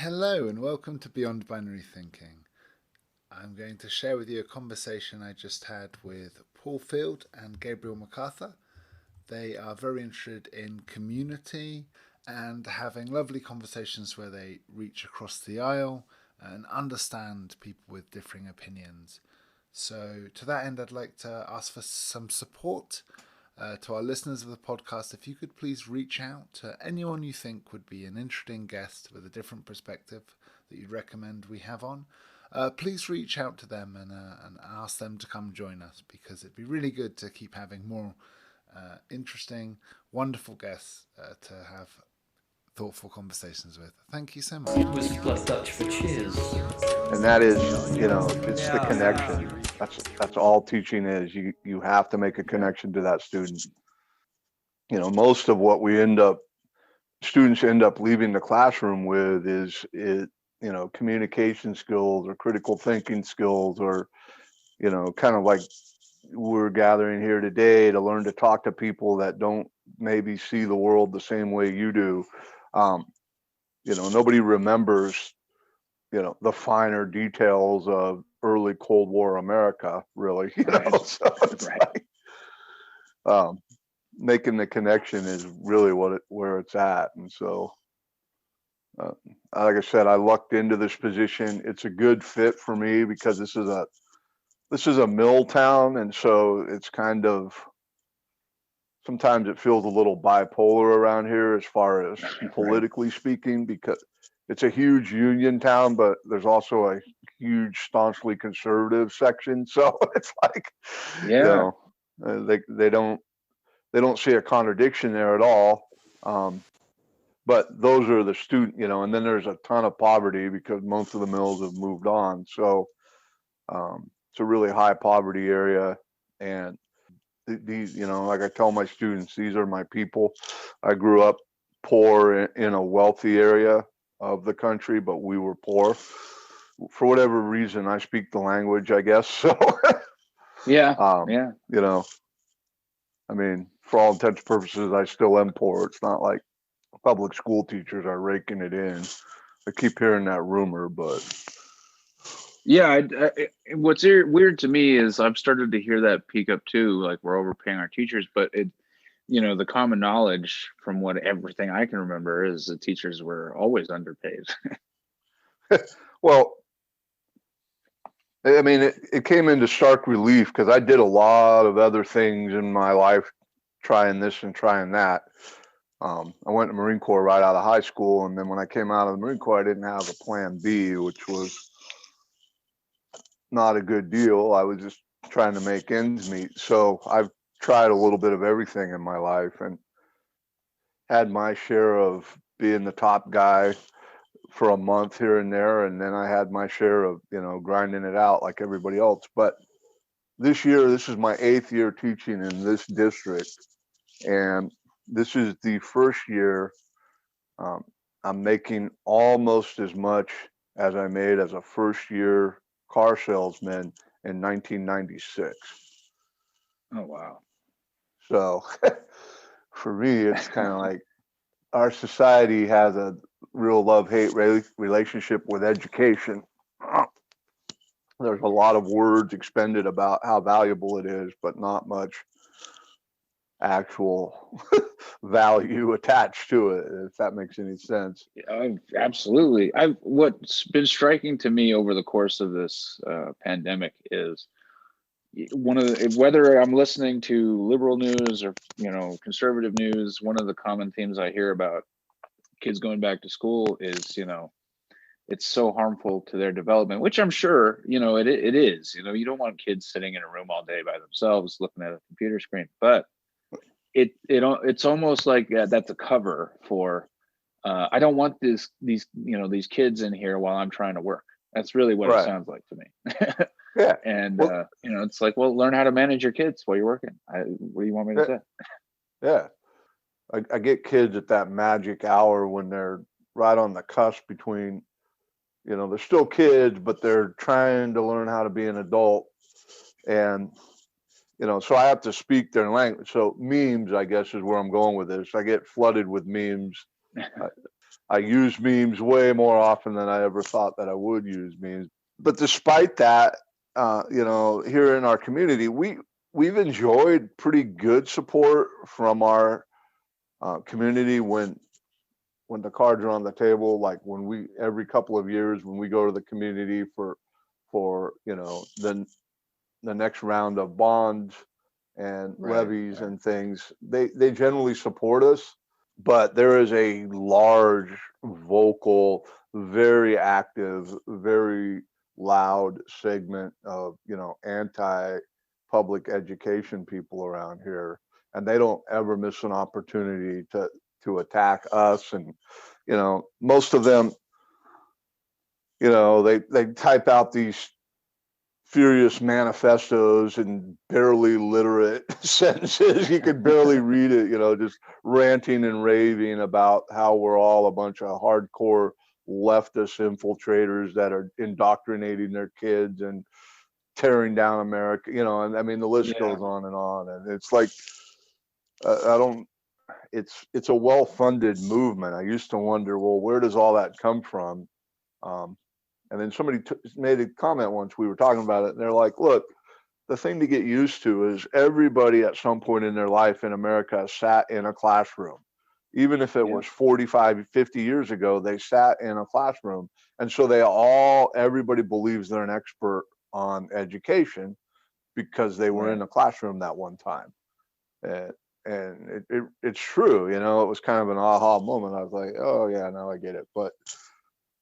Hello and welcome to Beyond Binary Thinking. I'm going to share with you a conversation I just had with Paul Field and Gabriel MacArthur. They are very interested in community and having lovely conversations where they reach across the aisle and understand people with differing opinions. So, to that end, I'd like to ask for some support to our listeners of the podcast. If you could please reach out to anyone you think would be an interesting guest with a different perspective that you'd recommend we have on, please reach out to them and ask them to come join us, because it'd be really good to keep having more interesting, wonderful guests to have thoughtful conversations with. Thank you so It much. was plus Dutch for cheers. And that is, it's the connection. That's all teaching is. You have to make a connection to that student. Most of what students end up leaving the classroom with is communication skills or critical thinking skills, or kind of like we're gathering here today to learn to talk to people that don't maybe see the world the same way you do. Nobody remembers the finer details of early Cold War America, really. Right. So it's Right. like, making the connection is really where it's at. And so, like I said, I lucked into this position. It's a good fit for me because this is a mill town, and so it's kind of, sometimes it feels a little bipolar around here as far as politically speaking, because it's a huge union town, but there's also a huge staunchly conservative section. So it's like, Yeah. they don't see a contradiction there at all. But those are the and then there's a ton of poverty because most of the mills have moved on. So it's a really high poverty area. And these, like I tell my students, these are my people. I grew up poor in a wealthy area of the country, but we were poor. For whatever reason, I speak the language, I guess. So, Yeah. um, you know, I mean, for all intents and purposes, I still am poor. It's not like public school teachers are raking it in. I keep hearing that rumor, but Yeah. What's weird to me is I've started to hear that peak up too. Like we're overpaying our teachers, but the common knowledge from what everything I can remember is the teachers were always underpaid. well, I mean, it came into stark relief because I did a lot of other things in my life, trying this and trying that. I went to Marine Corps right out of high school, and then when I came out of the Marine Corps, I didn't have a plan B, which was not a good deal. I was just trying to make ends meet. So I've tried a little bit of everything in my life and had my share of being the top guy for a month here and there, and then I had my share of grinding it out like everybody else. But this is my 8th year teaching in this district, and this is the first year I'm making almost as much as I made as a first year car salesman in 1996. Oh wow. So for me, it's kind of like our society has a real love-hate relationship with education. There's a lot of words expended about how valuable it is, but not much actual value attached to it, if that makes any sense. Absolutely. What's been striking to me over the course of this pandemic is whether I'm listening to liberal news or conservative news, one of the common themes I hear about kids going back to school is it's so harmful to their development, which I'm sure it is. You don't want kids sitting in a room all day by themselves looking at a computer screen, but it's almost like that's a cover for I don't want these kids in here while I'm trying to work. That's really what it Right. sounds like to me. Yeah. And Well, it's like, well, learn how to manage your kids while you're working. What do you want me to say? yeah. I get kids at that magic hour when they're right on the cusp between, they're still kids, but they're trying to learn how to be an adult. And, so I have to speak their language. So memes, I guess, is where I'm going with this. I get flooded with memes. I use memes way more often than I ever thought that I would use memes. But despite that, here in our community, we've enjoyed pretty good support from our community when the cards are on the table. Like when we every couple of years when we go to the community for the next round of bonds and levies and things, they generally support us. But there is a large, vocal, very active, very loud segment of anti-public education people around here, and they don't ever miss an opportunity to attack us. And most of them, they type out these furious manifestos in barely literate sentences. You could barely read it, just ranting and raving about how we're all a bunch of hardcore leftist infiltrators that are indoctrinating their kids and tearing down America, and I mean, the list goes on. And it's like, it's a well-funded movement. I used to wonder, well, where does all that come from? And then somebody made a comment once, we were talking about it, and they're like, look, the thing to get used to is everybody at some point in their life in America sat in a classroom. Even if it was 45, 50 years ago, they sat in a classroom. And so everybody believes they're an expert on education because they were in a classroom that one time. And it's true, it was kind of an aha moment. I was like, oh yeah, now I get it. But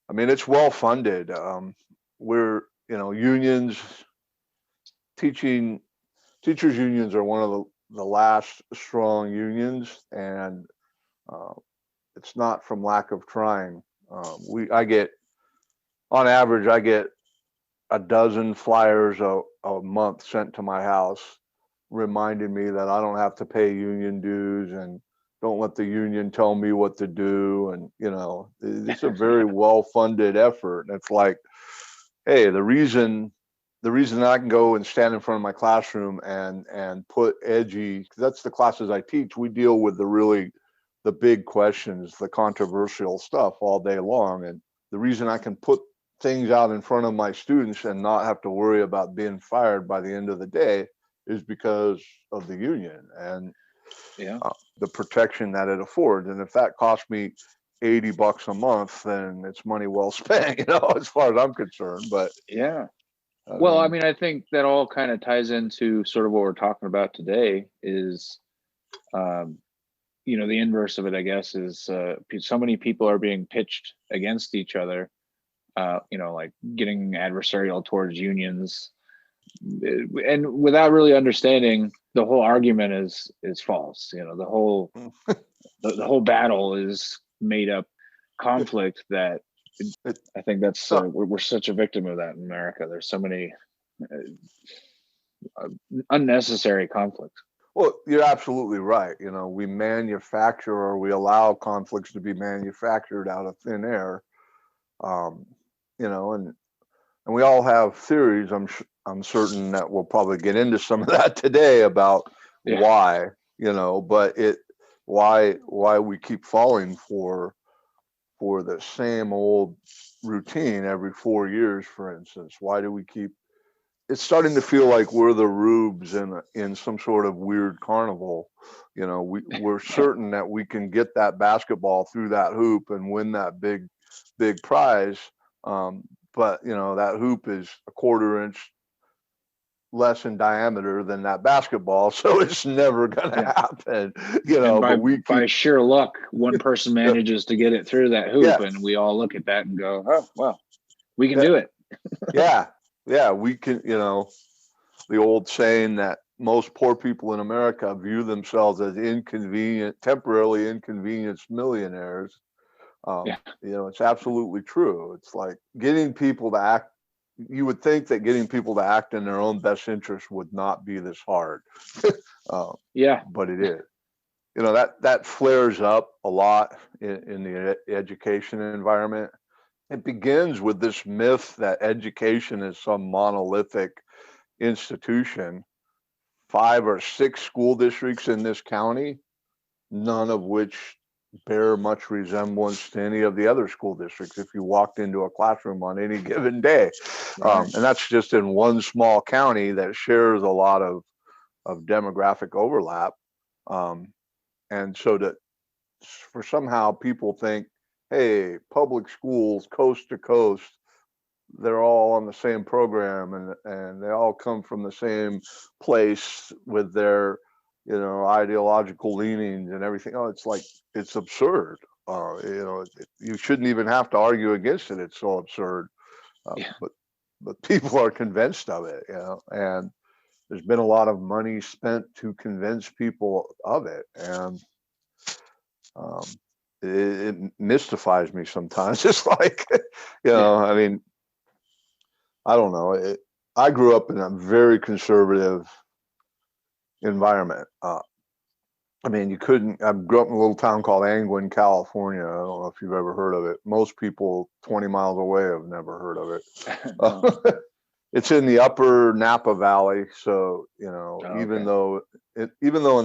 I mean, it's well funded. We're, unions, teachers unions are one of the last strong unions, and it's not from lack of trying. On average, I get a dozen flyers a month sent to my house, reminding me that I don't have to pay union dues and don't let the union tell me what to do. And, it's a very well-funded effort. And it's like, hey, the reason I can go and stand in front of my classroom and put edgy, because that's the classes I teach. We deal with the big questions, the controversial stuff all day long. And the reason I can put things out in front of my students and not have to worry about being fired by the end of the day is because of the union and the protection that it affords. And if that costs me $80 a month, then it's money well spent, as far as I'm concerned. But well, I mean, I think that all kind of ties into sort of what we're talking about today is, the inverse of it, I guess, is so many people are being pitched against each other, like getting adversarial towards unions, and without really understanding the whole argument is false. The whole the whole battle is made up conflict that I think that's we're such a victim of that in America. There's so many unnecessary conflicts. Well, you're absolutely right. We manufacture, or we allow conflicts to be manufactured out of thin air. And we all have theories. I'm certain that we'll probably get into some of that today about why, but why we keep falling for the same old routine every 4 years, for instance. Why do we keep? It's starting to feel like we're the rubes in some sort of weird carnival. We're certain that we can get that basketball through that hoop and win that big prize. But that hoop is a 1/4 inch less in diameter than that basketball, so it's never gonna happen. By sheer luck, one person manages to get it through that hoop, and we all look at that and go, "Oh, well, we can do it." We can. The old saying that most poor people in America view themselves as temporarily inconvenienced millionaires. It's absolutely true. It's like getting people to act. You would think that getting people to act in their own best interest would not be this hard. But it is. That flares up a lot in the education environment. It begins with this myth that education is some monolithic institution. 5 or 6 school districts in this county, none of which bear much resemblance to any of the other school districts if you walked into a classroom on any given day. Right. And that's just in one small county that shares a lot of demographic overlap. And so that for somehow people think, hey, public schools coast to coast, they're all on the same program and they all come from the same place with their, ideological leanings and everything. Oh, it's like, it's absurd. You shouldn't even have to argue against it. It's so absurd. Yeah. But people are convinced of it, and there's been a lot of money spent to convince people of it. And um, it mystifies me sometimes. It's like, I mean, I don't know. I grew up in a very conservative environment. I mean, I grew up in a little town called Angwin, California. I don't know if you've ever heard of it. Most people 20 miles away have never heard of it. No. It's in the upper Napa Valley. So, even Okay. though in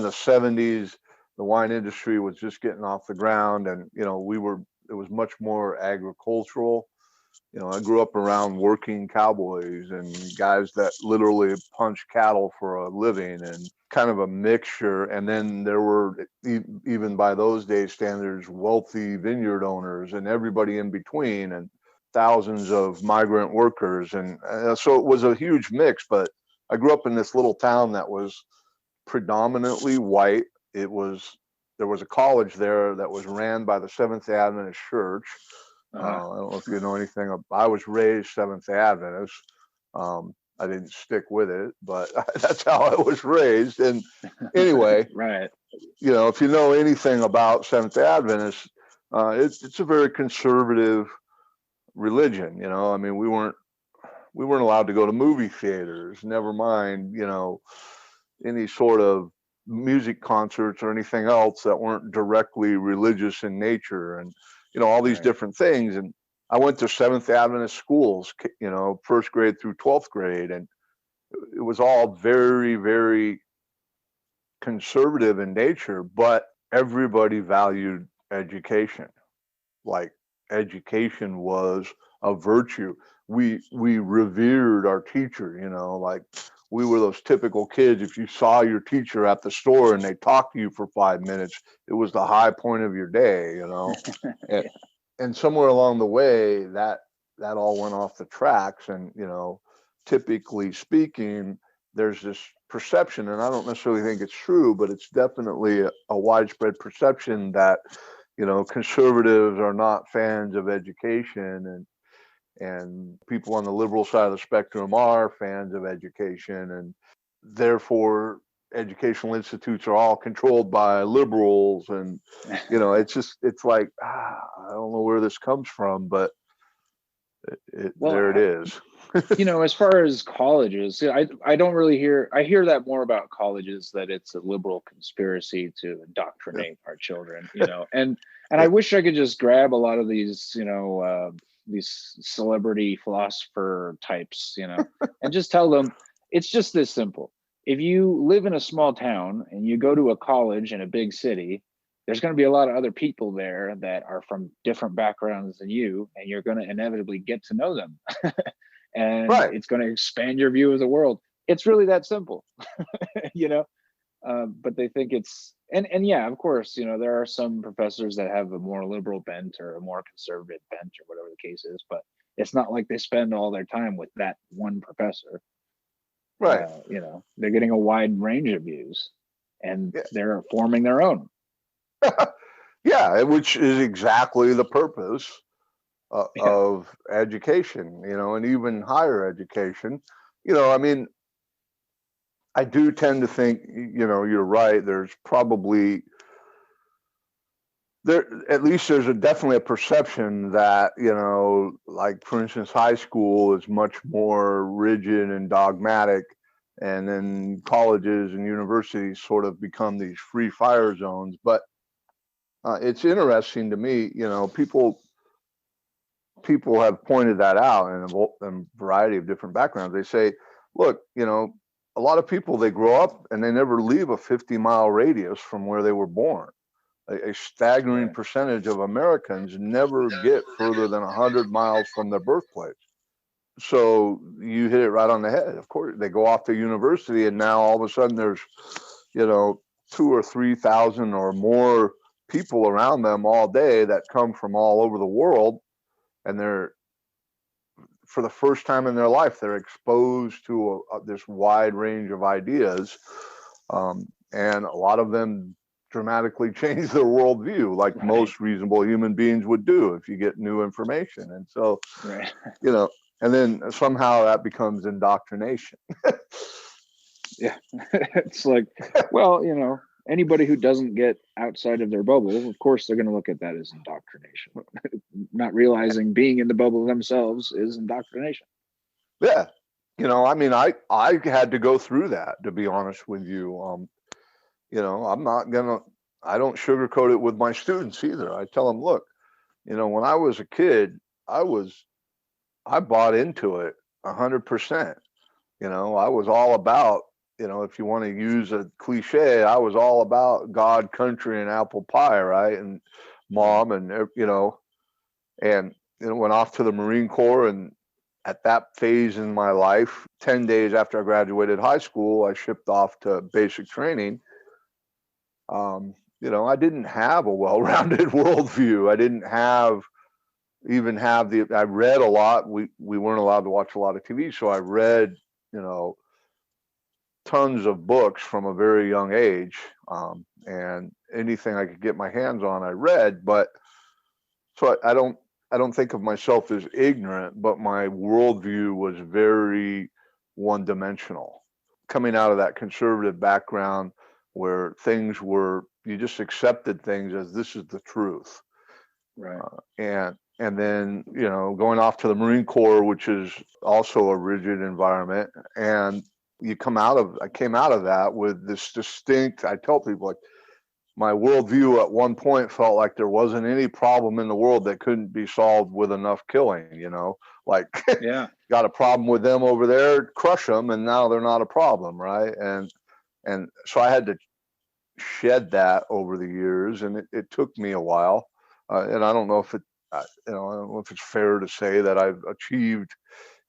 the 70s, the wine industry was just getting off the ground and, it was much more agricultural. I grew up around working cowboys and guys that literally punch cattle for a living and kind of a mixture. And then there were, even by those days standards, wealthy vineyard owners and everybody in between and thousands of migrant workers. And so it was a huge mix, but I grew up in this little town that was predominantly white. There was a college there that was ran by the Seventh-day Adventist Church. I don't know if you know anything. I was raised Seventh-day Adventist. I didn't stick with it, but that's how I was raised. And anyway, Right. if you know anything about Seventh-day Adventists, it's a very conservative religion. I mean, we weren't allowed to go to movie theaters. Never mind, any sort of music concerts or anything else that weren't directly religious in nature, and all these Right. different things. And I went to Seventh Adventist schools, first grade through 12th grade, and it was all very, very conservative in nature, but everybody valued education. Like, education was a virtue. We revered our teacher, like we were those typical kids. If you saw your teacher at the store and they talked to you for 5 minutes, it was the high point of your day, and, Yeah. and somewhere along the way that all went off the tracks. And typically speaking, there's this perception, and I don't necessarily think it's true, but it's definitely a widespread perception that conservatives are not fans of education, and people on the liberal side of the spectrum are fans of education, and therefore educational institutes are all controlled by liberals. And it's like, I don't know where this comes from, but Well, there it is. as far as colleges, I don't really I hear that more about colleges, that it's a liberal conspiracy to indoctrinate our children, and I Yeah. wish I could just grab a lot of these celebrity philosopher types, and just tell them it's just this simple. If you live in a small town and you go to a college in a big city, there's going to be a lot of other people there that are from different backgrounds than you, and you're going to inevitably get to know them. And Right. it's going to expand your view of the world. It's really that simple, you know. But they think it's and yeah, of course, there are some professors that have a more liberal bent or a more conservative bent or whatever the case is. But it's not like they spend all their time with that one professor. Right. They're getting a wide range of views, and Yeah. they're forming their own. Yeah, which is exactly the purpose Yeah. of education, and even higher education. I mean, I do tend to think, you're right. There's probably at least there's definitely a perception that, like, for instance, high school is much more rigid and dogmatic, and then colleges and universities sort of become these free fire zones. But it's interesting to me, people have pointed that out in a variety of different backgrounds. They say, look, a lot of people, they grow up and they never leave a 50-mile radius from where they were born. a staggering Right. percentage of Americans never get further than 100 miles from their birthplace. So you hit it right on the head. Of course, they go off to university, and now all of a sudden there's, 2,000 or 3,000 or more people around them all day that come from all over the world, and they're, for the first time in their life, they're exposed to this wide range of ideas, and a lot of them dramatically change their worldview, like Right. most reasonable human beings would do if you get new information. And so, Right. and then somehow that becomes indoctrination. Yeah. It's like, well, anybody who doesn't get outside of their bubble, of course, they're going to look at that as indoctrination, not realizing being in the bubble themselves is indoctrination. Yeah. I mean, I had to go through that, to be honest with you. I'm not I don't sugarcoat it with my students either. I tell them, look, when I was a kid, I bought into it 100%. I was all about, if you want to use a cliche, I was all about God, country, and apple pie, right? And mom, and went off to the Marine Corps. And at that phase in my life, 10 days after I graduated high school, I shipped off to basic training. I didn't have a well-rounded worldview. I didn't even have I read a lot. We weren't allowed to watch a lot of TV, so I read, tons of books from a very young age, and anything I could get my hands on, I read. But so I don't think of myself as ignorant, but my worldview was very one-dimensional. Coming out of that conservative background where things were, you just accepted things as this is the truth. Right. And then, going off to the Marine Corps, which is also a rigid environment. And I came out of that with this distinct, I tell people, like, my worldview at one point felt like there wasn't any problem in the world that couldn't be solved with enough killing, like, Yeah. got a problem with them over there, crush them, and now they're not a problem, right? And so I had to shed that over the years, and it took me a while. And I don't know if I don't know if it's fair to say that I've achieved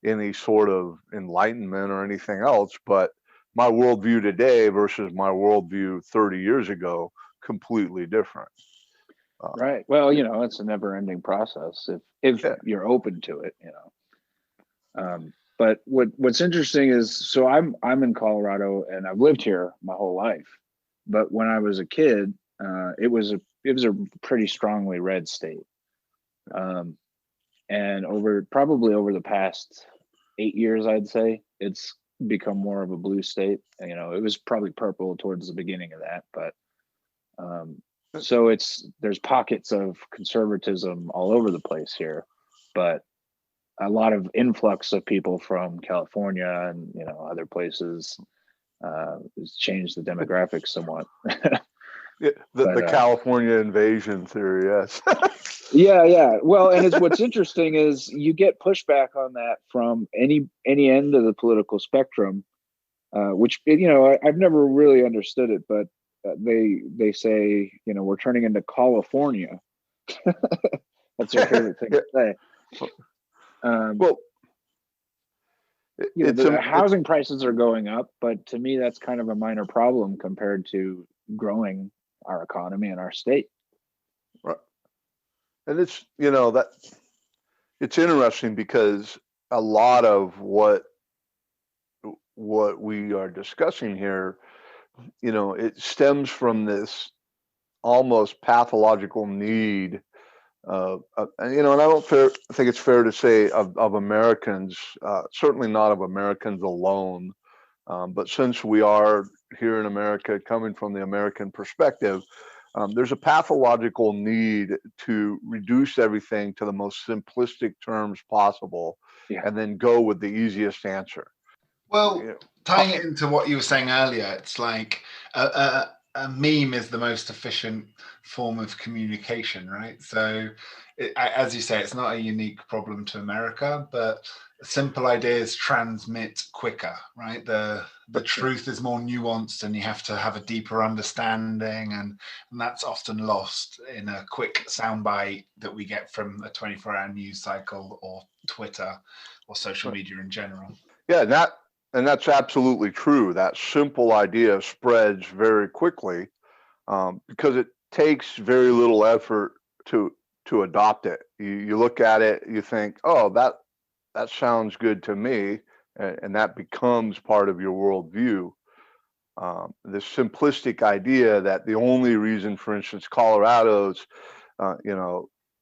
any sort of enlightenment or anything else, but my worldview today versus my worldview 30 years ago, completely different. Right. Well, it's a never-ending process if you're open to it, But what's interesting is, so I'm in Colorado and I've lived here my whole life, but when I was a kid, it was a pretty strongly red state, and probably over the past 8 years, I'd say it's become more of a blue state. It was probably purple towards the beginning of that, but so there's pockets of conservatism all over the place here, but a lot of influx of people from California and other places has changed the demographics somewhat. The California invasion theory, yes. Yeah. Well, and what's interesting is you get pushback on that from any end of the political spectrum, which I've never really understood it, but they say we're turning into California. That's their favorite thing to say. Well, the housing prices are going up, but to me that's kind of a minor problem compared to growing our economy and our state. Right. And it's that it's interesting because a lot of what we are discussing here, it stems from this almost pathological need and I don't think it's fair to say of Americans, certainly not of Americans alone, but since we are here in America, coming from the American perspective, there's a pathological need to reduce everything to the most simplistic terms possible, and then go with the easiest answer. Well, tying it into what you were saying earlier, it's like a meme is the most efficient form of communication, right? So, as you say, it's not a unique problem to America, but simple ideas transmit quicker, right? The truth is more nuanced, and you have to have a deeper understanding, and that's often lost in a quick soundbite that we get from a 24-hour news cycle or Twitter or social media in general. Yeah, that's absolutely true. That simple idea spreads very quickly because it takes very little effort to adopt it. You look at it, you think, oh, that sounds good to me, and that becomes part of your worldview. This simplistic idea that the only reason, for instance, Colorado's,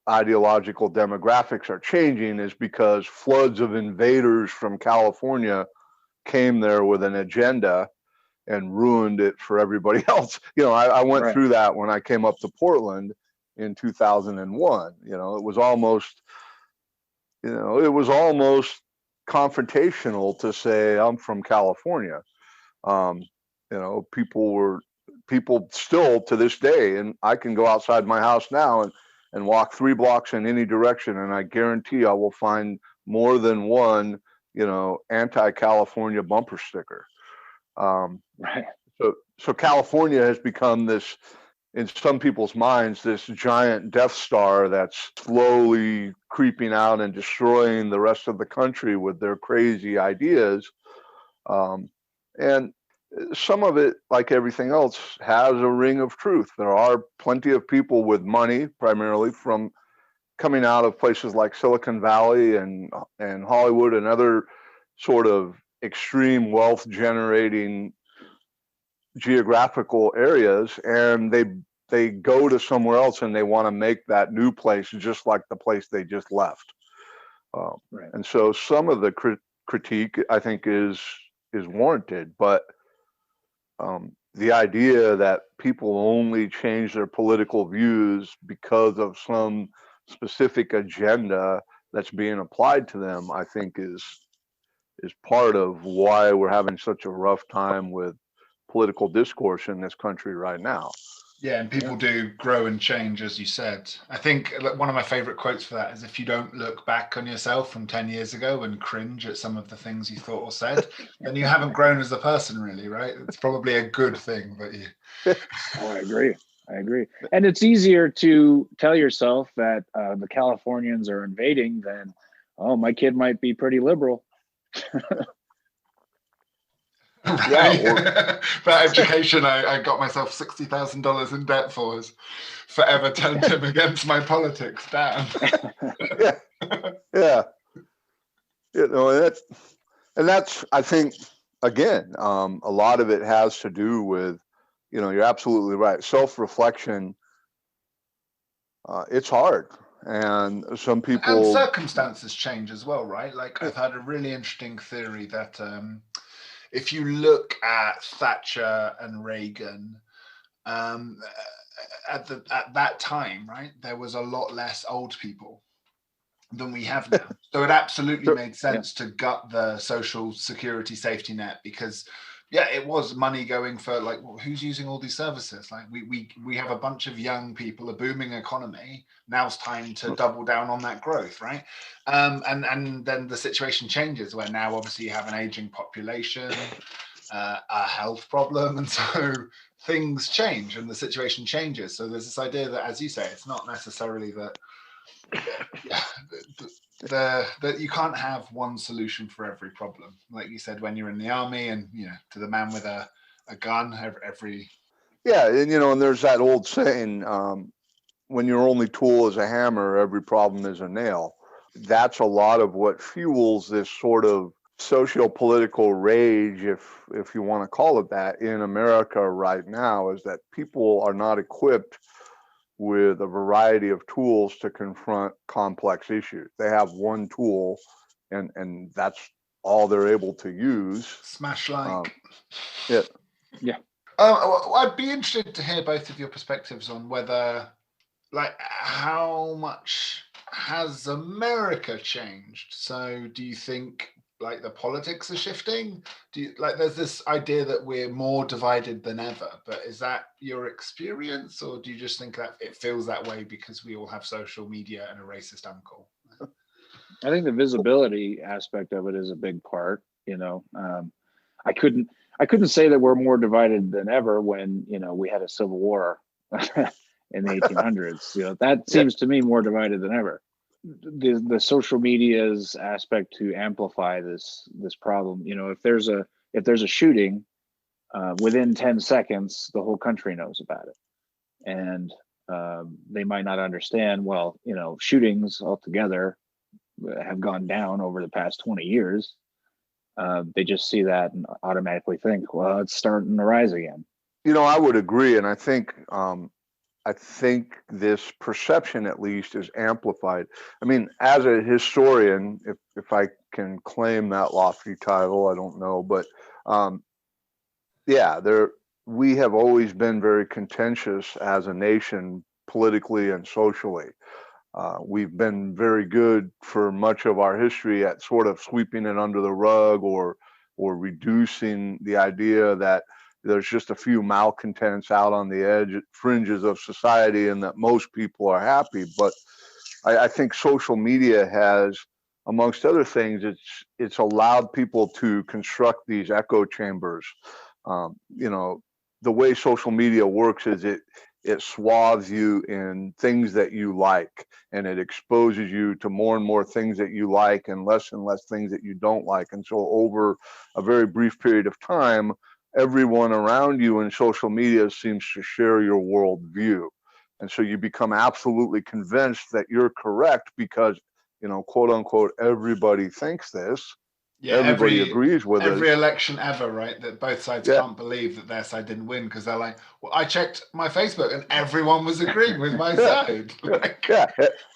ideological demographics are changing is because floods of invaders from California came there with an agenda and ruined it for everybody else. I went through that when I came up to Portland in 2001. It was almost confrontational to say I'm from California. People still to this day, and I can go outside my house now and walk 3 blocks in any direction, and I guarantee I will find more than one, anti-California bumper sticker. Right. So California has become this, in some people's minds, this giant Death Star that's slowly creeping out and destroying the rest of the country with their crazy ideas. And some of it, like everything else, has a ring of truth. There are plenty of people with money, primarily from coming out of places like Silicon Valley and Hollywood and other sort of extreme wealth generating geographical areas, and they go to somewhere else and they want to make that new place just like the place they just left. Right. And so some of the critique, I think, is warranted, but the idea that people only change their political views because of some specific agenda that's being applied to them, I think is part of why we're having such a rough time with political discourse in this country right now. Yeah, and people do grow and change, as you said. I think one of my favorite quotes for that is, if you don't look back on yourself from 10 years ago and cringe at some of the things you thought or said, then you haven't grown as a person, really, right? It's probably a good thing that you... Oh, I agree. And it's easier to tell yourself that the Californians are invading than, oh, my kid might be pretty liberal. Right. Yeah, that education I got myself $60,000 in debt for is forever telling him against my politics. Damn. Yeah. That's I think, again, a lot of it has to do with, you're absolutely right. Self-reflection, it's hard. And some people... And circumstances change as well, right? Like, I've had a really interesting theory that if you look at Thatcher and Reagan, at that time, right, there was a lot less old people than we have now. So it absolutely made sense to gut the social security safety net, because it was money going for, like, well, who's using all these services? Like, we have a bunch of young people, a booming economy. Now's time to double down on that growth, right? And then the situation changes, where now obviously you have an aging population, a health problem, and so things change and the situation changes. So there's this idea that, as you say, it's not necessarily that that you can't have one solution for every problem. Like you said, when you're in the army, and to the man with a gun, every... and there's that old saying, when your only tool is a hammer, every problem is a nail. That's a lot of what fuels this sort of socio-political rage, if you want to call it that, in America right now, is that people are not equipped with a variety of tools to confront complex issues. They have one tool, and that's all they're able to use. Smash like. Yeah. I'd be interested to hear both of your perspectives on whether, like, how much has America changed? So do you think, like the politics are shifting? Do you like there's this idea that we're more divided than ever, but is that your experience, or do you just think that it feels that way because we all have social media and a racist uncle? I think the visibility aspect of it is a big part. I couldn't say that we're more divided than ever when we had a civil war in the 1800s. That seems to me more divided than ever. The social media's aspect to amplify this problem. If there's a shooting, within 10 seconds, the whole country knows about it, and they might not understand. Well, shootings altogether have gone down over the past 20 years. They just see that and automatically think, well, it's starting to rise again. I would agree, and I think this perception, at least, is amplified. I mean, as a historian, if I can claim that lofty title, I don't know, but we have always been very contentious as a nation, politically and socially. We've been very good for much of our history at sort of sweeping it under the rug or reducing the idea that there's just a few malcontents out on the fringes of society and that most people are happy. But I think social media has, amongst other things, it's allowed people to construct these echo chambers. The way social media works is it swathes you in things that you like, and it exposes you to more and more things that you like and less things that you don't like. And so over a very brief period of time, everyone around you in social media seems to share your worldview. And so you become absolutely convinced that you're correct because, quote unquote, everybody thinks this. Yeah, everybody agrees with every election ever, right? That both sides can't believe that their side didn't win because they're like, well, I checked my Facebook and everyone was agreeing with my side.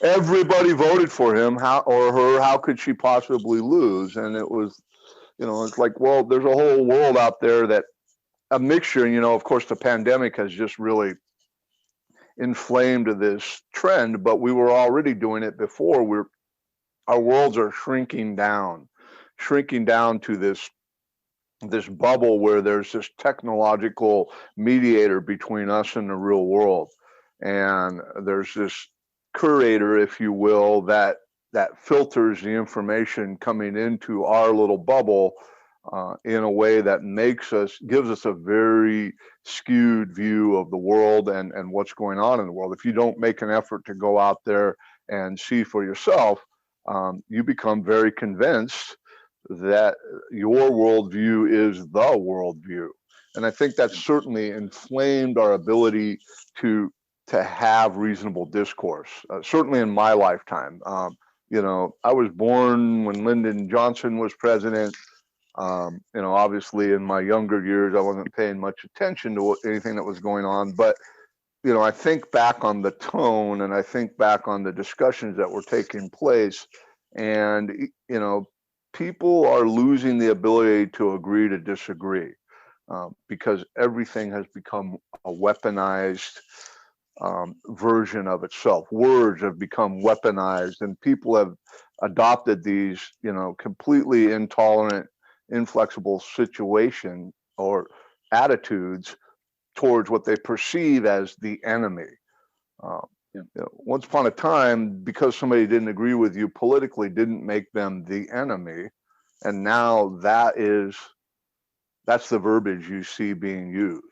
Everybody voted for him, how or her. How could she possibly lose? And it was, it's like, well, there's a whole world out there that a mixture. And of course, the pandemic has just really inflamed this trend, but we were already doing it before. Our worlds are shrinking down to this bubble where there's this technological mediator between us and the real world, and there's this curator, if you will, that filters the information coming into our little bubble in a way that gives us a very skewed view of the world and what's going on in the world. If you don't make an effort to go out there and see for yourself, you become very convinced that your worldview is the worldview. And I think that's certainly inflamed our ability to have reasonable discourse, certainly in my lifetime. I was born when Lyndon Johnson was president. Obviously in my younger years, I wasn't paying much attention to anything that was going on. But, I think back on the tone and I think back on the discussions that were taking place, and, people are losing the ability to agree to disagree because everything has become a weaponized version of itself. Words have become weaponized, and people have adopted these, completely intolerant, inflexible situation or attitudes towards what they perceive as the enemy. Once upon a time, because somebody didn't agree with you politically didn't make them the enemy, and now that's the verbiage you see being used,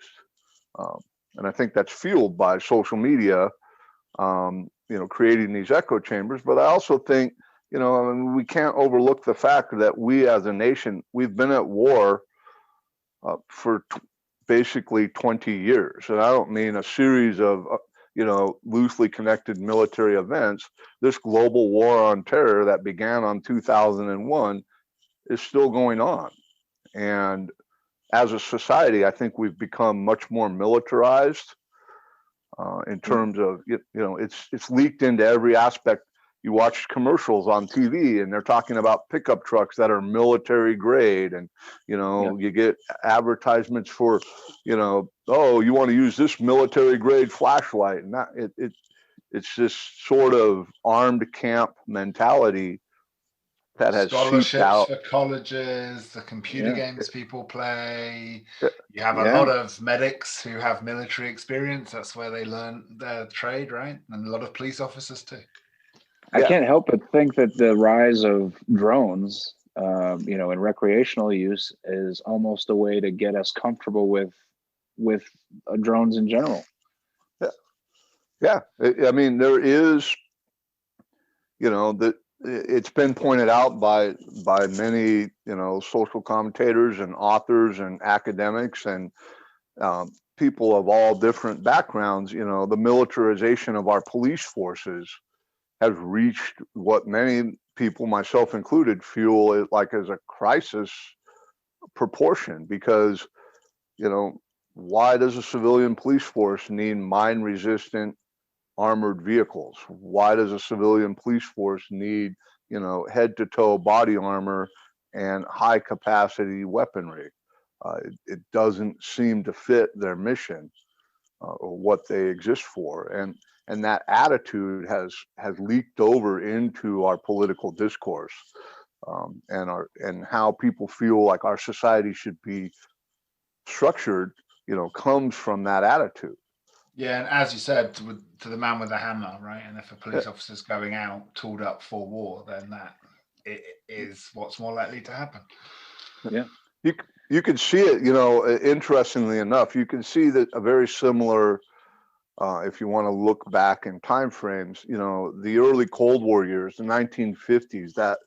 and I think that's fueled by social media, creating these echo chambers. But I also think, we can't overlook the fact that we as a nation, we've been at war for basically 20 years, and I don't mean a series of loosely connected military events. This global war on terror that began on 2001 is still going on. And as a society, I think we've become much more militarized in terms of, it's leaked into every aspect. You watch commercials on TV and they're talking about pickup trucks that are military grade, and you get advertisements for, oh, you want to use this military grade flashlight, and that it's this sort of armed camp mentality that has seeped scholarships out. for colleges, the computer Yeah. games people play. Yeah. You have a Yeah. lot of medics who have military experience. That's where they learn their trade, right? And a lot of police officers too. I Yeah. can't help but think that the rise of drones, in recreational use, is almost a way to get us comfortable with drones in general. Yeah. I mean, there is, that it's been pointed out by many, social commentators and authors and academics and people of all different backgrounds. The militarization of our police forces has reached what many people, myself included, feel like as a crisis proportion, because why does a civilian police force need mine resistant armored vehicles? Why does a civilian police force need head to toe body armor and high capacity weaponry? It doesn't seem to fit their mission or what they exist for, and that attitude has leaked over into our political discourse, and how people feel like our society should be structured, comes from that attitude. Yeah, and as you said, to the man with the hammer, right? And if a police officer's going out tooled up for war, then that is what's more likely to happen. Yeah. You can see it, interestingly enough, you can see that a very similar, if you want to look back in time frames, the early Cold War years, the 1950s, that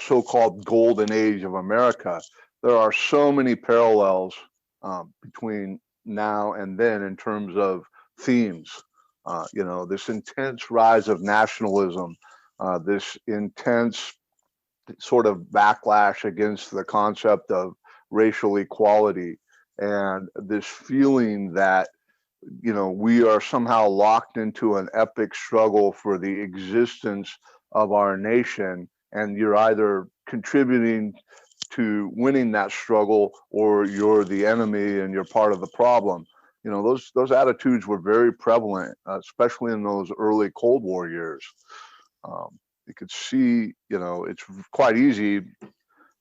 so-called golden age of America. There are so many parallels between now and then in terms of themes. This intense rise of nationalism, this intense sort of backlash against the concept of racial equality, and this feeling that we are somehow locked into an epic struggle for the existence of our nation, and you're either contributing to winning that struggle or you're the enemy and you're part of the problem. Those attitudes were very prevalent, especially in those early Cold War years. You could see, it's quite easy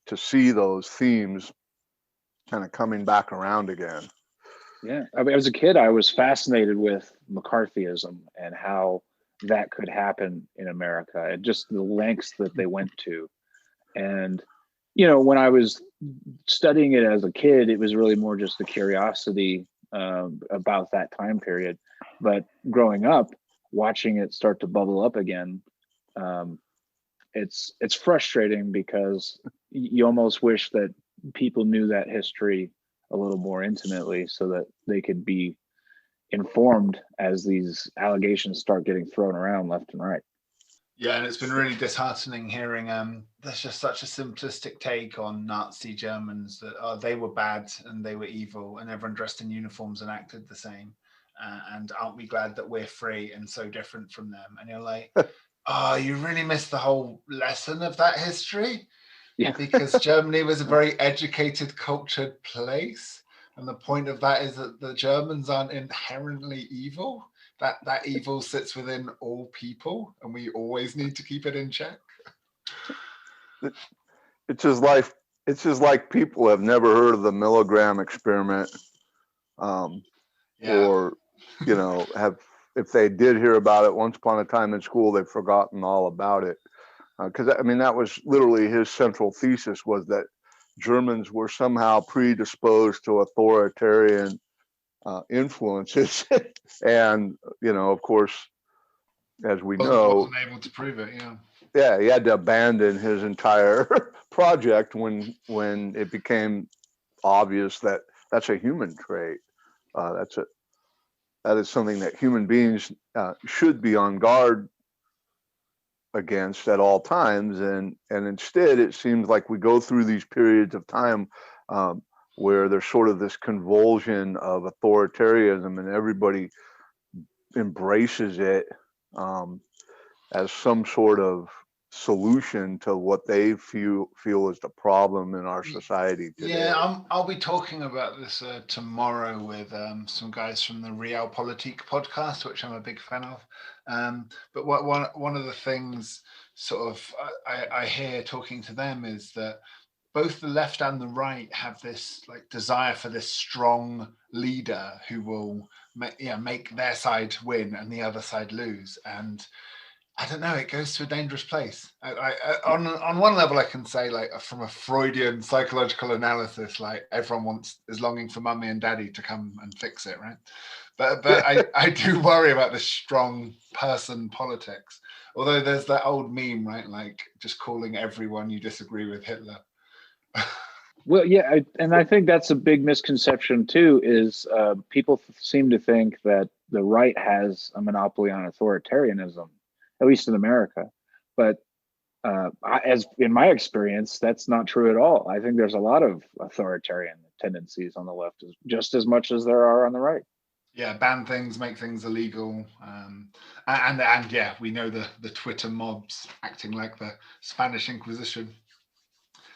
to see those themes kind of coming back around again. Yeah. I mean, as a kid, I was fascinated with McCarthyism and how that could happen in America, and just the lengths that they went to. And, when I was studying it as a kid, it was really more just a curiosity about that time period. But growing up, watching it start to bubble up again, it's frustrating, because you almost wish that people knew that history a little more intimately so that they could be informed as these allegations start getting thrown around left and right. Yeah, and it's been really disheartening hearing there's just such a simplistic take on Nazi Germans that they were bad and they were evil and everyone dressed in uniforms and acted the same. And aren't we glad that we're free and so different from them? And you're like, oh, you really missed the whole lesson of that history. Yeah. Because Germany was a very educated, cultured place. And the point of that is that the Germans aren't inherently evil. That evil sits within all people, and we always need to keep it in check. It's just like people have never heard of the milligram experiment, or have, if they did hear about it once upon a time in school, they've forgotten all about it. Because that was literally his central thesis, was that Germans were somehow predisposed to authoritarian influences, and of course, as we know, wasn't able to prove it. Yeah, he had to abandon his entire project when it became obvious that that's a human trait. That is something that human beings should be on guard against at all times, and instead it seems like we go through these periods of time where there's sort of this convulsion of authoritarianism, and everybody embraces it as some sort of solution to what they feel is the problem in our society today. Yeah, I'll be talking about this tomorrow with some guys from the Realpolitik podcast, which I'm a big fan of. But one of the things sort of I hear talking to them is that both the left and the right have this like desire for this strong leader who will make their side win and the other side lose. And I don't know, it goes to a dangerous place. On one level, I can say, like, from a Freudian psychological analysis, like, everyone is longing for mummy and daddy to come and fix it, right? But I do worry about the strong person politics. Although there's that old meme, right? Like, just calling everyone you disagree with Hitler. Well, yeah, and I think that's a big misconception too. Is people seem to think that the right has a monopoly on authoritarianism, at least in America. But as in my experience, that's not true at all. I think there's a lot of authoritarian tendencies on the left, just as much as there are on the right. Yeah, ban things, make things illegal, and yeah, we know the Twitter mobs acting like the Spanish Inquisition,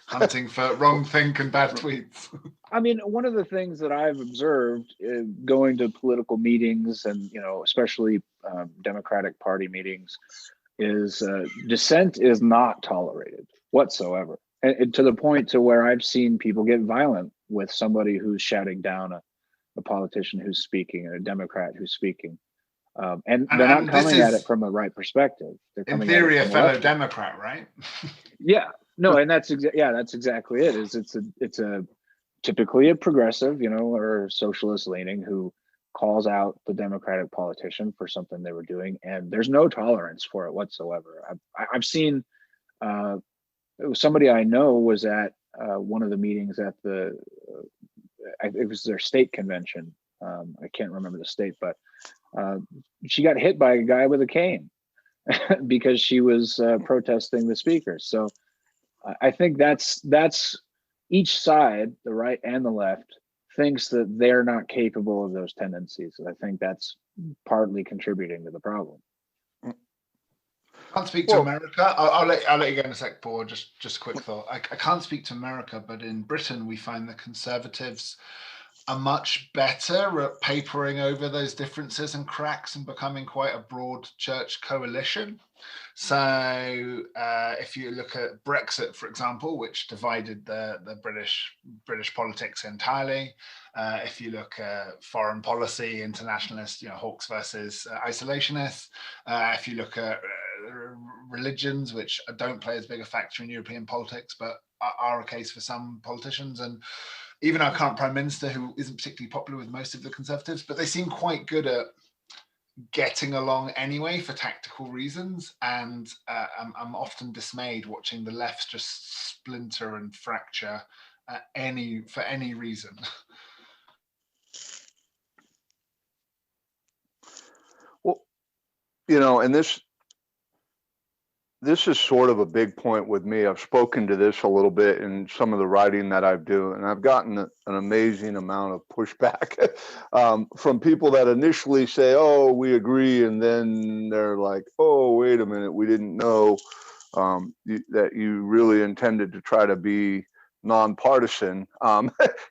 hunting for wrong think and bad tweets. I mean, one of the things that I've observed going to political meetings and, especially Democratic Party meetings is dissent is not tolerated whatsoever. And to the point to where I've seen people get violent with somebody who's shouting down a politician who's speaking, a Democrat who's speaking. And they're not coming at it from a right perspective. They're coming in theory, at it a fellow Democrat, right? Yeah, no, and that's exactly it. It's a typically a progressive, or socialist leaning who calls out the Democratic politician for something they were doing, and there's no tolerance for it whatsoever. I've seen somebody I know was at one of the meetings at it was their state convention. I can't remember the state, but she got hit by a guy with a cane because she was protesting the speaker. So I think that's each side, the right and the left, thinks that they're not capable of those tendencies. And I think that's partly contributing to the problem. I can't speak to America. I'll let you go in a sec, Paul. Just a quick thought. I can't speak to America, but in Britain we find the Conservatives are much better at papering over those differences and cracks and becoming quite a broad church coalition. So if you look at Brexit, for example, which divided the British politics entirely, if you look at foreign policy, internationalist, hawks versus isolationists, if you look at religions, which don't play as big a factor in European politics, but are a case for some politicians, and even our current Prime Minister, who isn't particularly popular with most of the Conservatives, but they seem quite good at getting along anyway for tactical reasons. And I'm often dismayed watching the left just splinter and fracture for any reason. Well, and this is sort of a big point with me. I've spoken to this a little bit in some of the writing that I do, and I've gotten an amazing amount of pushback from people that initially say, "Oh, we agree," and then they're like, "Oh, wait a minute, we didn't know that you really intended to try to be nonpartisan."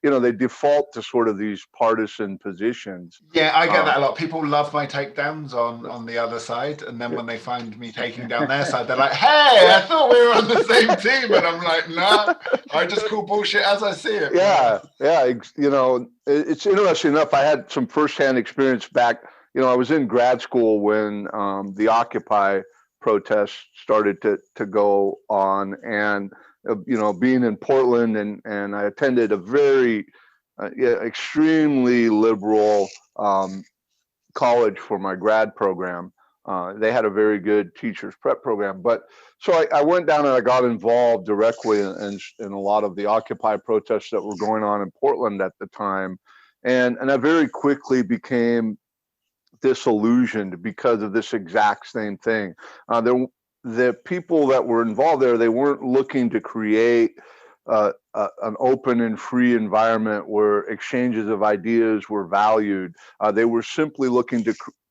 They default to sort of these partisan positions. Yeah, I get that a lot. People love my takedowns on the other side, and then when they find me taking down their side, they're like, "Hey, I thought we were on the same team," and I'm like, "Nah, I just call bullshit as I see it." Yeah. It's interesting enough. I had some firsthand experience back. I was in grad school when the Occupy protests started to go on, and being in Portland, and I attended a very extremely liberal college for my grad program. They had a very good teachers prep program, but so I went down and I got involved directly in a lot of the Occupy protests that were going on in Portland at the time, and I very quickly became disillusioned because of this exact same thing. The people that were involved there, they weren't looking to create an open and free environment where exchanges of ideas were valued. They were simply looking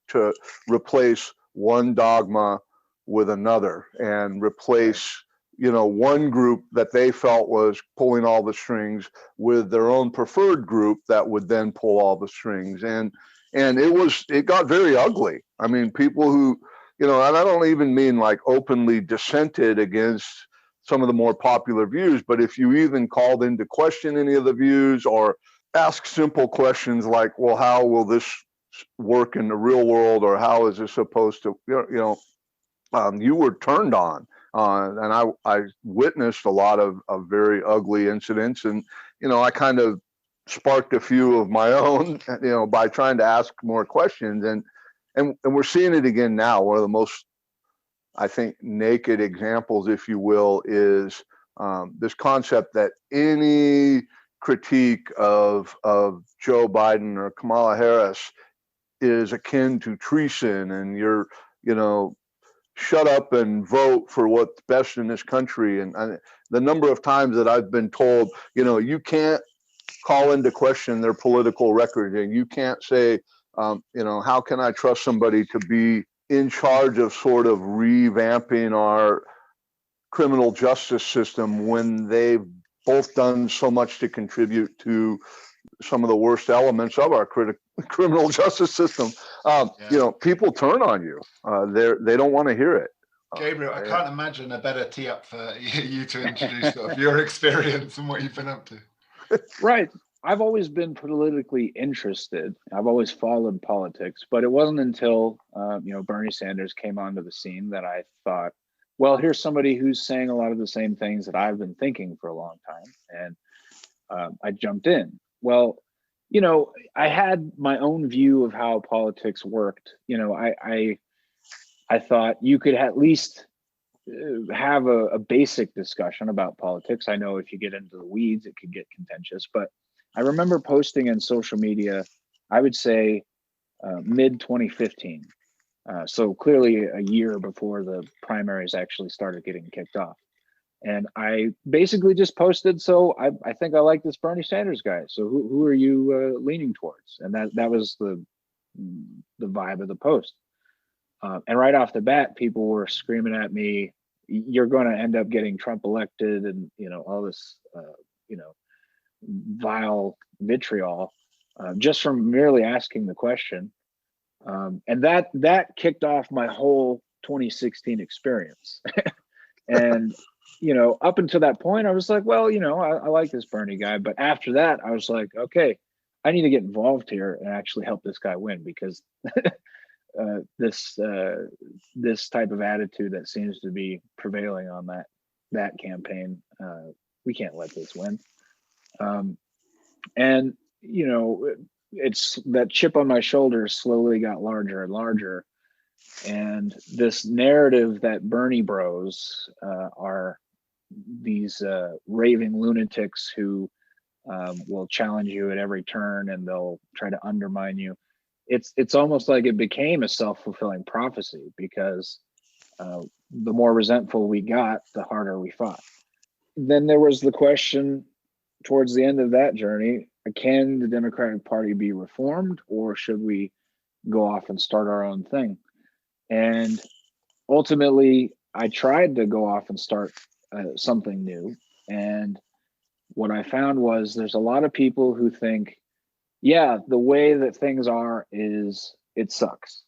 to replace one dogma with another, and replace one group that they felt was pulling all the strings with their own preferred group that would then pull all the strings. And it got very ugly. I mean, people who and I don't even mean like openly dissented against some of the more popular views, but if you even called into question any of the views or ask simple questions like, well, how will this work in the real world, or how is this supposed to, you were turned on. And I witnessed a lot of very ugly incidents, and I kind of sparked a few of my own, by trying to ask more questions, and we're seeing it again now. One of the most, I think, naked examples, if you will, is this concept that any critique of Joe Biden or Kamala Harris is akin to treason, and you're, shut up and vote for what's best in this country. And the number of times that I've been told, you can't call into question their political record, and you can't say, how can I trust somebody to be in charge of sort of revamping our criminal justice system when they've both done so much to contribute to some of the worst elements of our criminal justice system. People turn on you. They don't want to hear it. Gabriel, I can't imagine a better tee up for you to introduce sort of your experience and what you've been up to. Right. I've always been politically interested. I've always followed politics, but it wasn't until Bernie Sanders came onto the scene that I thought, well, here's somebody who's saying a lot of the same things that I've been thinking for a long time, and I jumped in. Well, I had my own view of how politics worked. I thought you could at least have a basic discussion about politics. I know if you get into the weeds, it could get contentious, but I remember posting on social media, I would say mid 2015. So clearly a year before the primaries actually started getting kicked off. And I basically just posted, so I think I like this Bernie Sanders guy. So who are you leaning towards? And that was the vibe of the post. And right off the bat, people were screaming at me, you're going to end up getting Trump elected, and all this vile vitriol just from merely asking the question. And that kicked off my whole 2016 experience. And up until that point, I was like, well, I like this Bernie guy. But after that, I was like, okay, I need to get involved here and actually help this guy win, because this type of attitude that seems to be prevailing on that campaign, we can't let this win. And it's that chip on my shoulder slowly got larger and larger. And this narrative that Bernie bros are these raving lunatics who will challenge you at every turn, and they'll try to undermine you. It's almost like it became a self-fulfilling prophecy, because the more resentful we got, the harder we fought. Then there was the question towards the end of that journey, can the Democratic Party be reformed, or should we go off and start our own thing? And ultimately, I tried to go off and start something new. And what I found was there's a lot of people who think, yeah, the way that things are it sucks,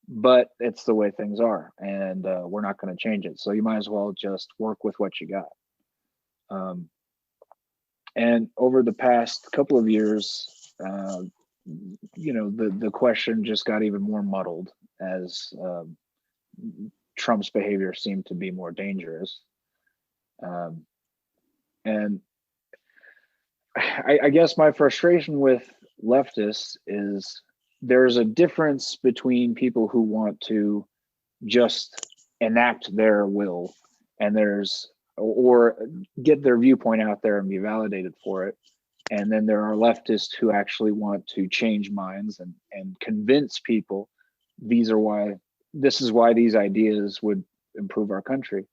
but it's the way things are, and we're not going to change it. So you might as well just work with what you got. And over the past couple of years, the question just got even more muddled as Trump's behavior seemed to be more dangerous. And I guess my frustration with leftists is there's a difference between people who want to just enact their will and or get their viewpoint out there and be validated for it. And then there are leftists who actually want to change minds and convince people this is why these ideas would improve our country.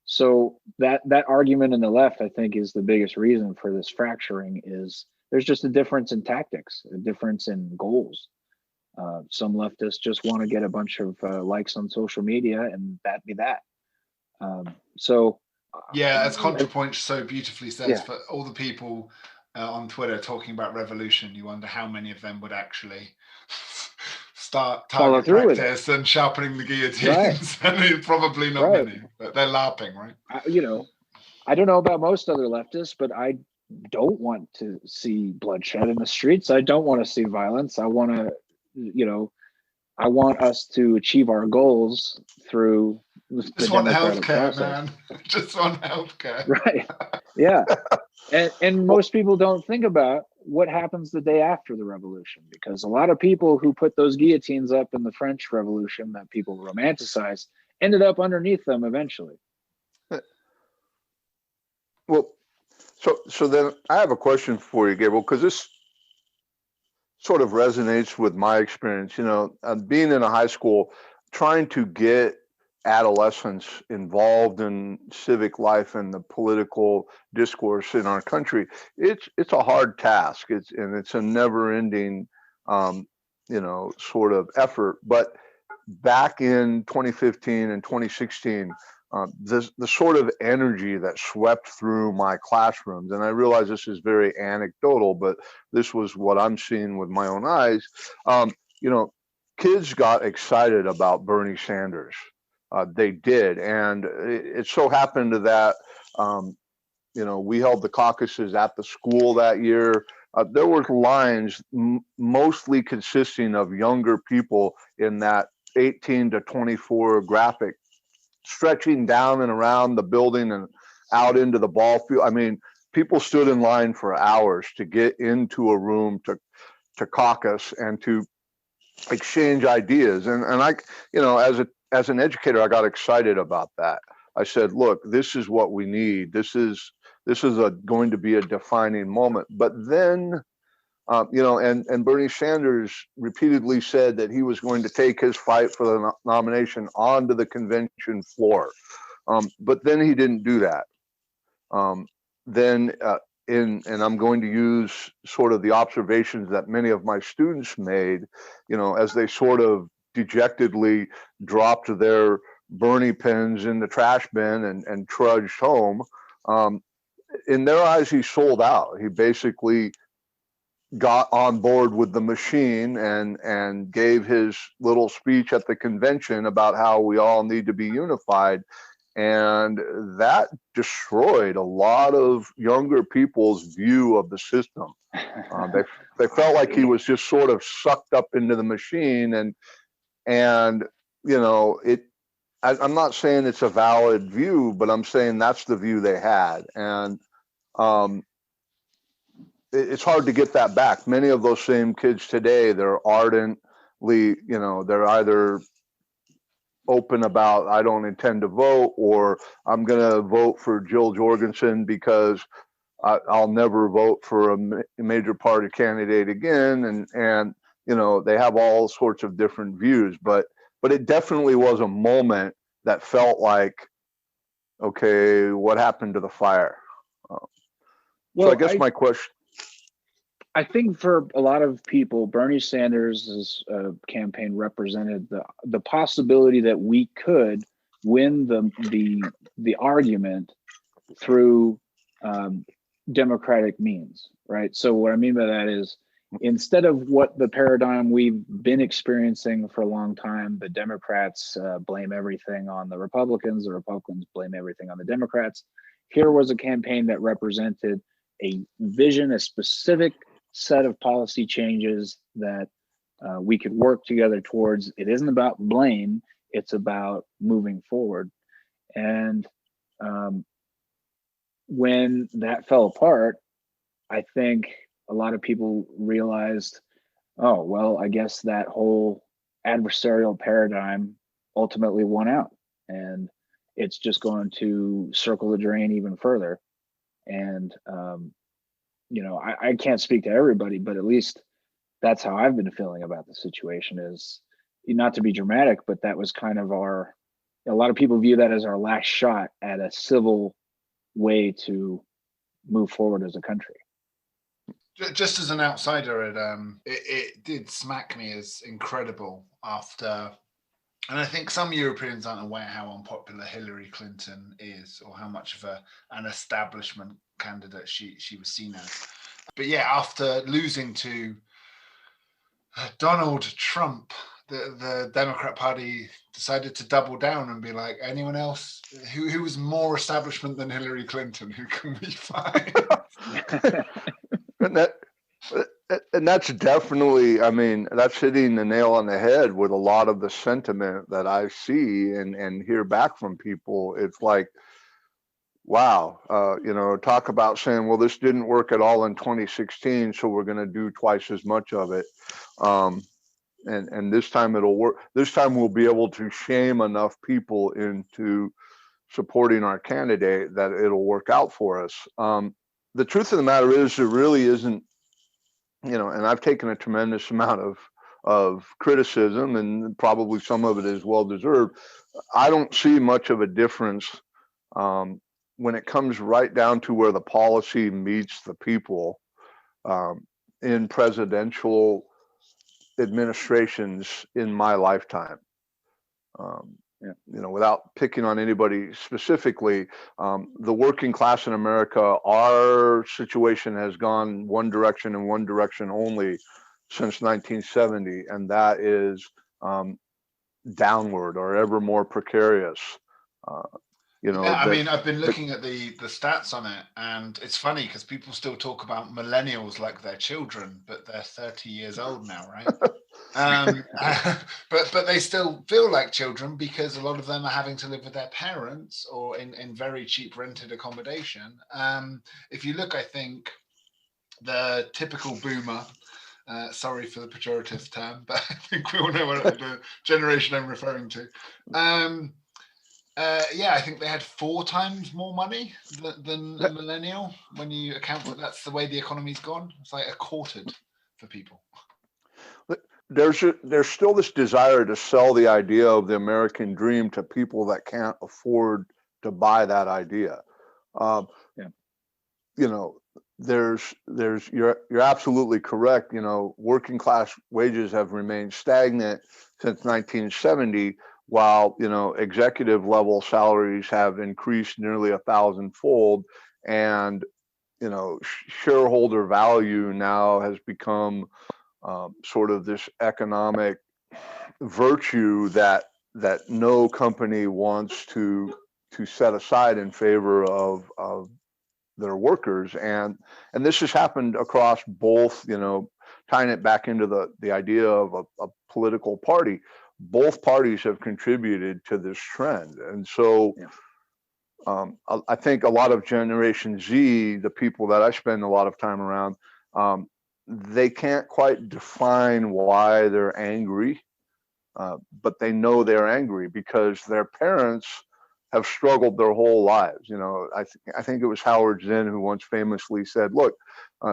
So that argument in the left, I think, is the biggest reason for this fracturing. Is there's just a difference in tactics, a difference in goals. Some leftists just want to get a bunch of likes on social media, and that be that. Yeah, as ContraPoint so beautifully says, Yeah. for all the people on Twitter talking about revolution, you wonder how many of them would actually start follow target through with it. practice and sharpening the guillotines. And probably not Right. many, but they're LARPing, right? I don't know about most other leftists, but I don't want to see bloodshed in the streets. I don't want to see violence. I want to, I want us to achieve our goals through the Just want democratic healthcare, process. man. Just want healthcare. Right. Yeah. And most people don't think about what happens the day after the revolution, because a lot of people who put those guillotines up in the French Revolution that people romanticize ended up underneath them eventually. Well, so then I have a question for you, Gabriel, because this sort of resonates with my experience. Being in a high school, trying to get adolescents involved in civic life and the political discourse in our country, it's a hard task. It's a never-ending, sort of effort. But back in 2015 and 2016, the sort of energy that swept through my classrooms, and I realize this is very anecdotal, but this was what I'm seeing with my own eyes. Kids got excited about Bernie Sanders. They did, and it so happened that we held the caucuses at the school that year. There were lines mostly consisting of younger people in that 18 to 24 graphic, stretching down and around the building and out into the ball field. I mean, people stood in line for hours to get into a room to caucus and to exchange ideas. And I, as an educator, I got excited about that. I said, look, this is what we need. This is going to be a defining moment. But then, and Bernie Sanders repeatedly said that he was going to take his fight for the nomination onto the convention floor. But then he didn't do that. And I'm going to use sort of the observations that many of my students made, as they sort of dejectedly dropped their Bernie pens in the trash bin and trudged home. In their eyes, he sold out. He basically got on board with the machine and gave his little speech at the convention about how we all need to be unified. And that destroyed a lot of younger people's view of the system. They felt like he was just sort of sucked up into the machine, and I'm not saying it's a valid view, but I'm saying that's the view they had, and it's hard to get that back. Many of those same kids today, they're ardently, they're either open about I don't intend to vote, or I'm going to vote for Jill Jorgensen because I'll never vote for a major party candidate again, and they have all sorts of different views, but it definitely was a moment that felt like, okay, what happened to the fire? So I guess my question. I think for a lot of people, Bernie Sanders' campaign represented the possibility that we could win the argument through democratic means, right? So what I mean by that is, instead of what the paradigm we've been experiencing for a long time, the Democrats blame everything on the Republicans blame everything on the Democrats. Here was a campaign that represented a vision, a specific set of policy changes that we could work together towards. It isn't about blame, it's about moving forward. And when that fell apart, I think a lot of people realized, oh, well, I guess that whole adversarial paradigm ultimately won out, and it's just going to circle the drain even further. And I can't speak to everybody, but at least that's how I've been feeling about the situation. Is not to be dramatic, but that was kind of a lot of people view that as our last shot at a civil way to move forward as a country. Just as an outsider, it did smack me as incredible after, and I think some Europeans aren't aware how unpopular Hillary Clinton is, or how much of an establishment candidate she was seen as. But yeah, after losing to Donald Trump, the Democrat Party decided to double down and be like, anyone else who was more establishment than Hillary Clinton, who can we find? And that's definitely, I mean, that's hitting the nail on the head with a lot of the sentiment that I see and hear back from people. It's like, wow, talk about saying, well, this didn't work at all in 2016, so we're going to do twice as much of it. And this time it'll work. This time we'll be able to shame enough people into supporting our candidate that it'll work out for us. The truth of the matter is, there really isn't, and I've taken a tremendous amount of criticism, and probably some of it is well deserved. I don't see much of a difference when it comes right down to where the policy meets the people in presidential administrations in my lifetime. Without picking on anybody specifically, the working class in America, our situation has gone one direction and one direction only since 1970, and that is downward or ever more precarious. I mean, I've been looking at the stats on it, and it's funny because people still talk about millennials like they're children, but they're 30 years old now, right? But they still feel like children because a lot of them are having to live with their parents or in very cheap rented accommodation. If you look, I think the typical boomer, sorry for the pejorative term, but I think we all know what the generation I'm referring to. I think they had 4 times more money than a millennial when you account for that's the way the economy's gone. It's like a quartered for people. There's still this desire to sell the idea of the American dream to people that can't afford to buy that idea. You're absolutely correct. Working class wages have remained stagnant since 1970, while executive level salaries have increased nearly 1,000-fold, and shareholder value now has become sort of this economic virtue that no company wants to set aside in favor of their workers, and this has happened across both, tying it back into the idea of a political party. Both parties have contributed to this trend, and so I think a lot of Generation Z, the people that I spend a lot of time around, they can't quite define why they're angry, but they know they're angry because their parents have struggled their whole lives. I think it was Howard Zinn who once famously said, look,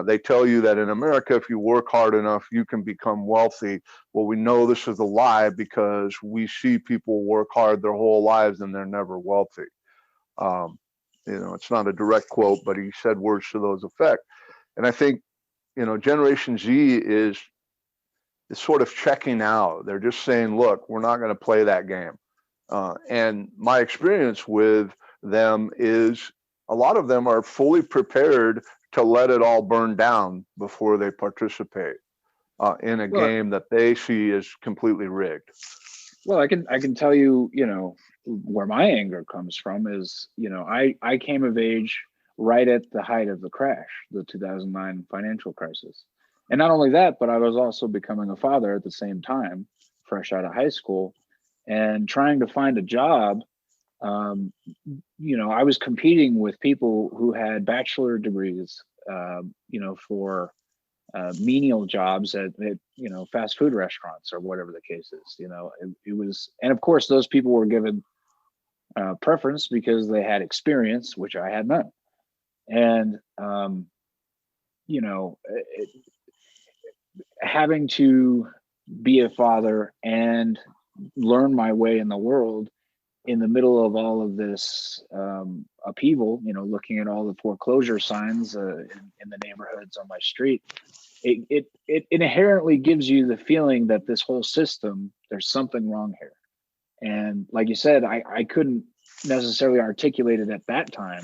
they tell you that in America, if you work hard enough, you can become wealthy. Well, we know this is a lie because we see people work hard their whole lives and they're never wealthy. It's not a direct quote, but he said words to those effect. And I think, Generation Z is sort of checking out. They're just saying, look, we're not going to play that game. And my experience with them is a lot of them are fully prepared to let it all burn down before they participate in a game that they see as completely rigged. Well, I can tell you, where my anger comes from is, I came of age right at the height of the crash, the 2009 financial crisis. And not only that, but I was also becoming a father at the same time, fresh out of high school, and trying to find a job. I was competing with people who had bachelor degrees, for menial jobs at fast food restaurants or whatever the case is. It was, and of course, those people were given preference because they had experience, which I had none. And having to be a father and learn my way in the world in the middle of all of this upheaval, looking at all the foreclosure signs in the neighborhoods on my street, it inherently gives you the feeling that this whole system, there's something wrong here. And like you said, I couldn't necessarily articulate it at that time,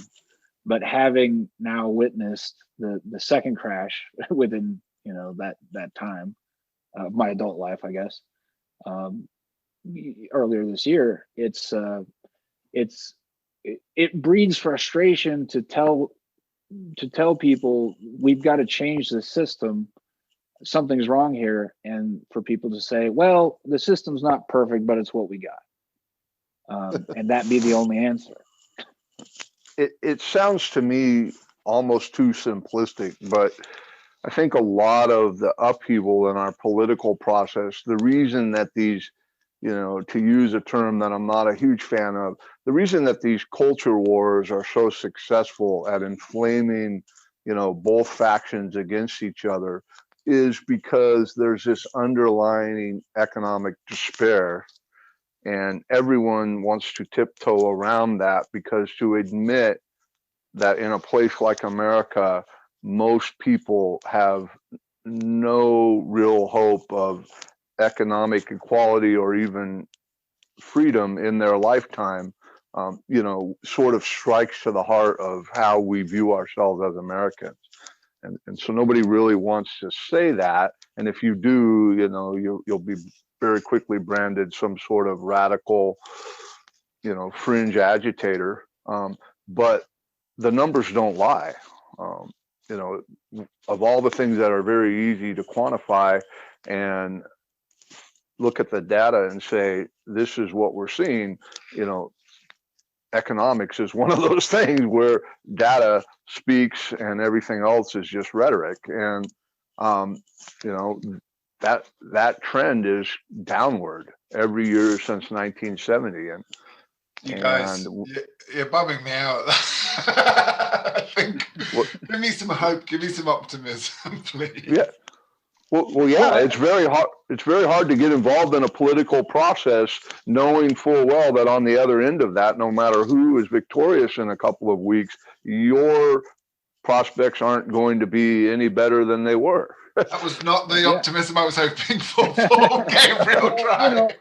but having now witnessed the second crash within that time of my adult life, I guess, earlier this year. It breeds frustration to tell people we've got to change the system. Something's wrong here, and for people to say, well, the system's not perfect, but it's what we got, and that be the only answer. It sounds to me almost too simplistic, but I think a lot of the upheaval in our political process, the reason that these, to use a term that I'm not a huge fan of, the reason that these culture wars are so successful at inflaming, both factions against each other is because there's this underlying economic despair, and everyone wants to tiptoe around that, because to admit that in a place like America, most people have no real hope of economic equality or even freedom in their lifetime, sort of strikes to the heart of how we view ourselves as Americans. And so nobody really wants to say that. And if you do, you'll be very quickly branded some sort of radical, fringe agitator. But the numbers don't lie. Of all the things that are very easy to quantify and look at the data and say, this is what we're seeing, economics is one of those things where data speaks and everything else is just rhetoric. And, that trend is downward every year since 1970. And you guys, you're bumming me out. I think, give me some hope, give me some optimism, please. Yeah. Well, yeah, it's very hard. It's very hard to get involved in a political process, knowing full well that on the other end of that, no matter who is victorious in a couple of weeks, your prospects aren't going to be any better than they were. That was not the optimism I was hoping for Gabriel.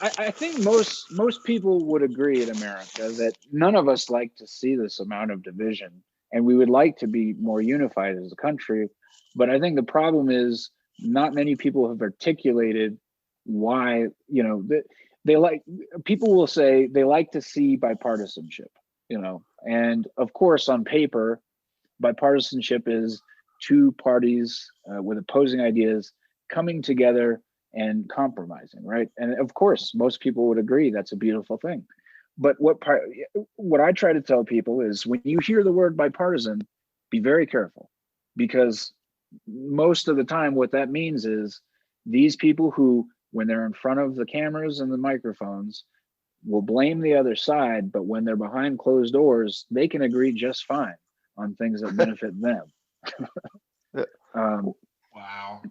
I think most people would agree in America that none of us like to see this amount of division, and we would like to be more unified as a country. But I think the problem is not many people have articulated why, they like, people will say they like to see bipartisanship, and of course on paper, bipartisanship is two parties with opposing ideas coming together and compromising, right? And of course, most people would agree that's a beautiful thing. But what I try to tell people is when you hear the word bipartisan, be very careful, because most of the time what that means is these people who, when they're in front of the cameras and the microphones, will blame the other side, but when they're behind closed doors, they can agree just fine on things that benefit them. Wow.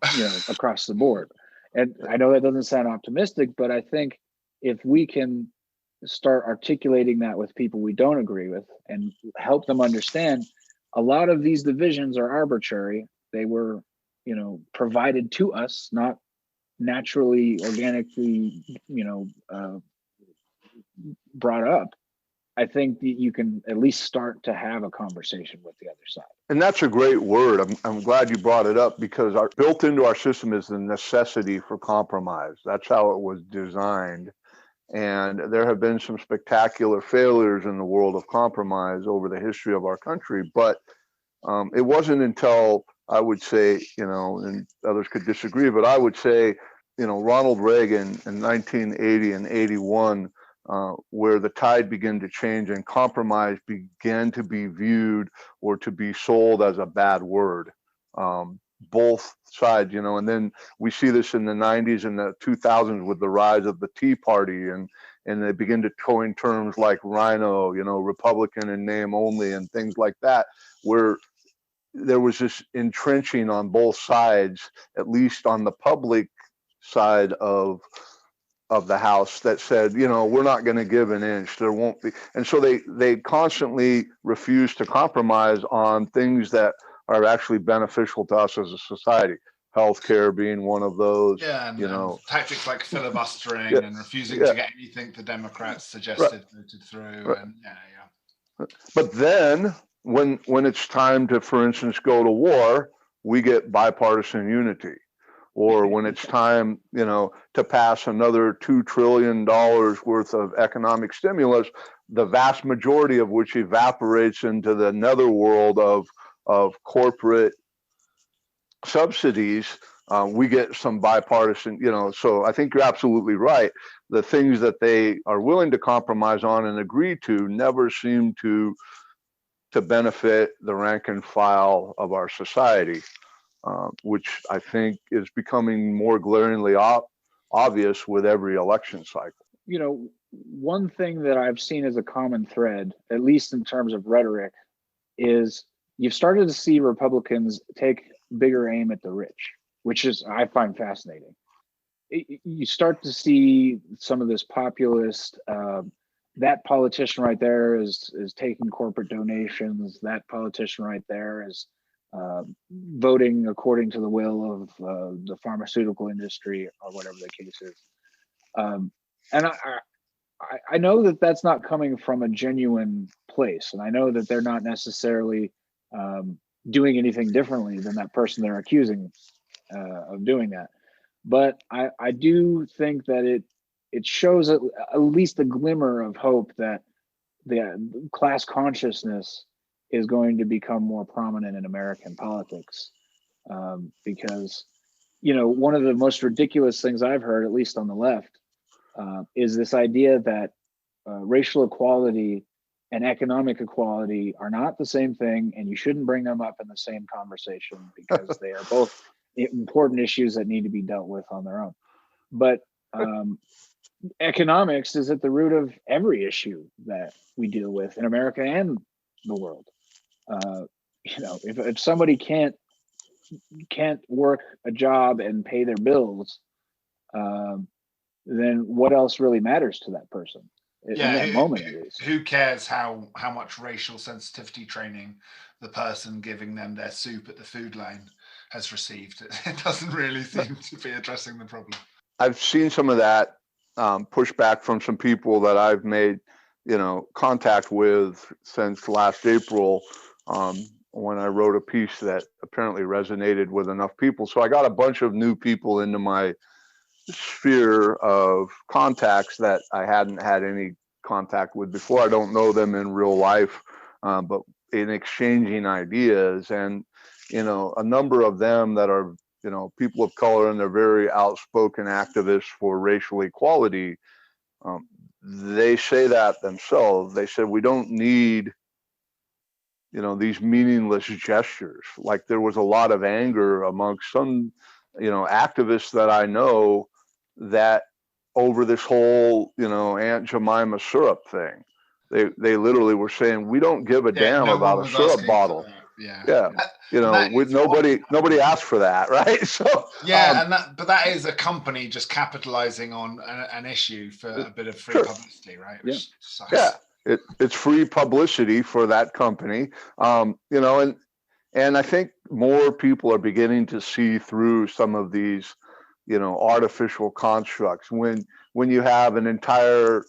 Across the board. And I know that doesn't sound optimistic, but I think if we can start articulating that with people we don't agree with and help them understand, a lot of these divisions are arbitrary. They were, provided to us, not naturally, organically, brought up. I think that you can at least start to have a conversation with the other side. And that's a great word. I'm glad you brought it up, because built into our system is the necessity for compromise. That's how it was designed. And there have been some spectacular failures in the world of compromise over the history of our country. But it wasn't until, I would say, and others could disagree, but I would say, Ronald Reagan in 1980 and 81, where the tide began to change and compromise began to be viewed or to be sold as a bad word. Both sides, and then we see this in the 90s and the 2000s with the rise of the Tea Party, and they begin to coin terms like rhino, Republican in name only, and things like that, where there was this entrenching on both sides, at least on the public side of the house, that said, we're not going to give an inch. There won't be. And so they constantly refuse to compromise on things that are actually beneficial to us as a society. Healthcare being one of those. Yeah, and tactics like filibustering and refusing to get anything the Democrats suggested voted through. And But then when it's time to, for instance, go to war, we get bipartisan unity. or when it's time, to pass another $2 trillion worth of economic stimulus, the vast majority of which evaporates into the netherworld of corporate subsidies, we get some bipartisan, so I think you're absolutely right. The things that they are willing to compromise on and agree to never seem to benefit the rank and file of our society, which I think is becoming more glaringly obvious with every election cycle. One thing that I've seen as a common thread, at least in terms of rhetoric, is you've started to see Republicans take bigger aim at the rich, which is, I find fascinating. You start to see some of this populist, that politician right there is taking corporate donations. That politician right there is voting according to the will of the pharmaceutical industry, or whatever the case is. And I know that that's not coming from a genuine place, and I know that they're not necessarily doing anything differently than that person they're accusing of doing that. But I do think that it shows at least a glimmer of hope that the class consciousness is going to become more prominent in American politics, because one of the most ridiculous things I've heard, at least on the left, is this idea that racial equality and economic equality are not the same thing, and you shouldn't bring them up in the same conversation because they are both important issues that need to be dealt with on their own. But economics is at the root of every issue that we deal with in America and the world. If somebody can't work a job and pay their bills, then what else really matters to that person? In that moment, at least. Who cares how much racial sensitivity training the person giving them their soup at the food line has received? It doesn't really seem to be addressing the problem. I've seen some of that pushback from some people that I've made, contact with since last April, when I wrote a piece that apparently resonated with enough people. So I got a bunch of new people into my sphere of contacts that I hadn't had any contact with before. I don't know them in real life, but in exchanging ideas, and a number of them that are people of color, and they're very outspoken activists for racial equality. They say that themselves. They said we don't need these meaningless gestures. Like, there was a lot of anger amongst some activists that I know that over this whole Aunt Jemima syrup thing. They literally were saying, we don't give a damn about a syrup bottle. Yeah. Nobody asked for that, right? So but that is a company just capitalizing on an issue for a bit of free publicity, right? Which sucks. Yeah, it's free publicity for that company, and I think more people are beginning to see through some of these artificial constructs. When you have an entire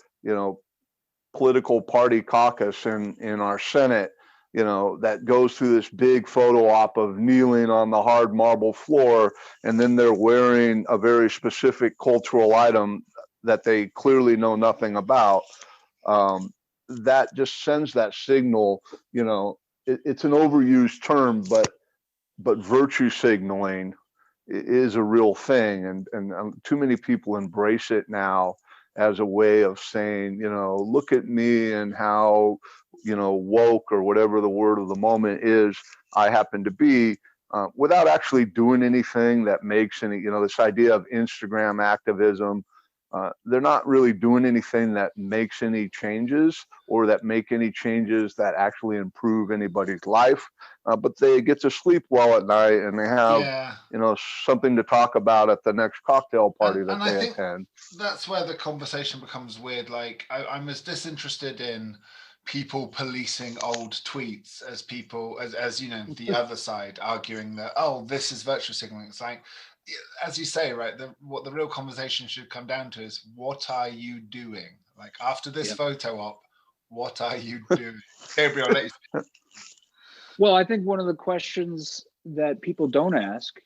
political party caucus in our Senate, that goes through this big photo op of kneeling on the hard marble floor, and then they're wearing a very specific cultural item that they clearly know nothing about. That just sends that signal. It's an overused term, but virtue signaling is a real thing, and too many people embrace it now as a way of saying, look at me and how woke, or whatever the word of the moment is, I happen to be, without actually doing anything that makes any, this idea of Instagram activism. They're not really doing anything that makes any changes, or that make any changes that actually improve anybody's life. But they get to sleep well at night, and they have, something to talk about at the next cocktail party that they attend. That's where the conversation becomes weird. Like, I'm as disinterested in people policing old tweets as people, as the other side arguing that, oh, this is virtue signaling. It's like, as you say, right, what the real conversation should come down to is, what are you doing? Like, after this photo op, what are you doing? Gabriel, let you speak. Well, I think one of the questions that people don't ask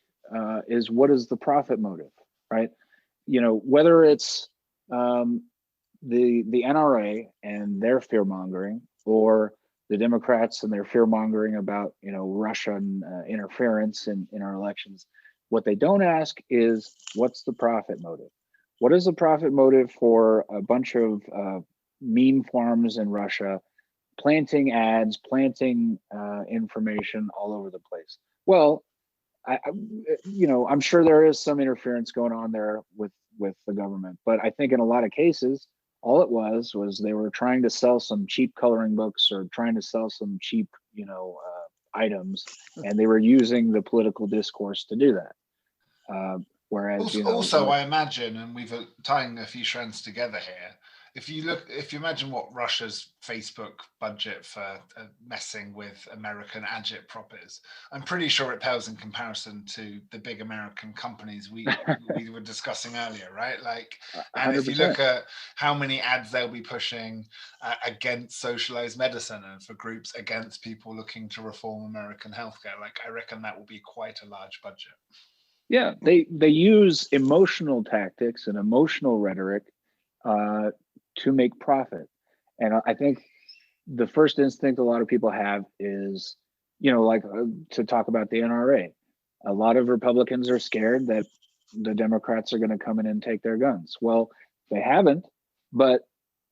is what is the profit motive, right? You know, whether it's the NRA and their fear mongering, or the Democrats and their fear mongering about, you know, Russian interference in our elections. What they don't ask is, what's the profit motive? What is the profit motive for a bunch of meme farms in Russia planting ads, planting information all over the place? Well, you know, I'm sure there is some interference going on there with the government, but I think in a lot of cases, all it was they were trying to sell some cheap coloring books or trying to sell some cheap, you know, items, and they were using the political discourse to do that. Whereas, you know, also, I imagine, and we've tying a few strands together here. If you imagine what Russia's Facebook budget for messing with American agitprop is, I'm pretty sure it pales in comparison to the big American companies we were discussing earlier, right? Like, and 100%. if you look at how many ads they'll be pushing against socialized medicine and for groups against people looking to reform American healthcare, like, I reckon that will be quite a large budget. Yeah, they use emotional tactics and emotional rhetoric to make profit. And I think the first instinct a lot of people have is, you know, like to talk about the NRA. A lot of Republicans are scared that the Democrats are going to come in and take their guns. Well, they haven't, but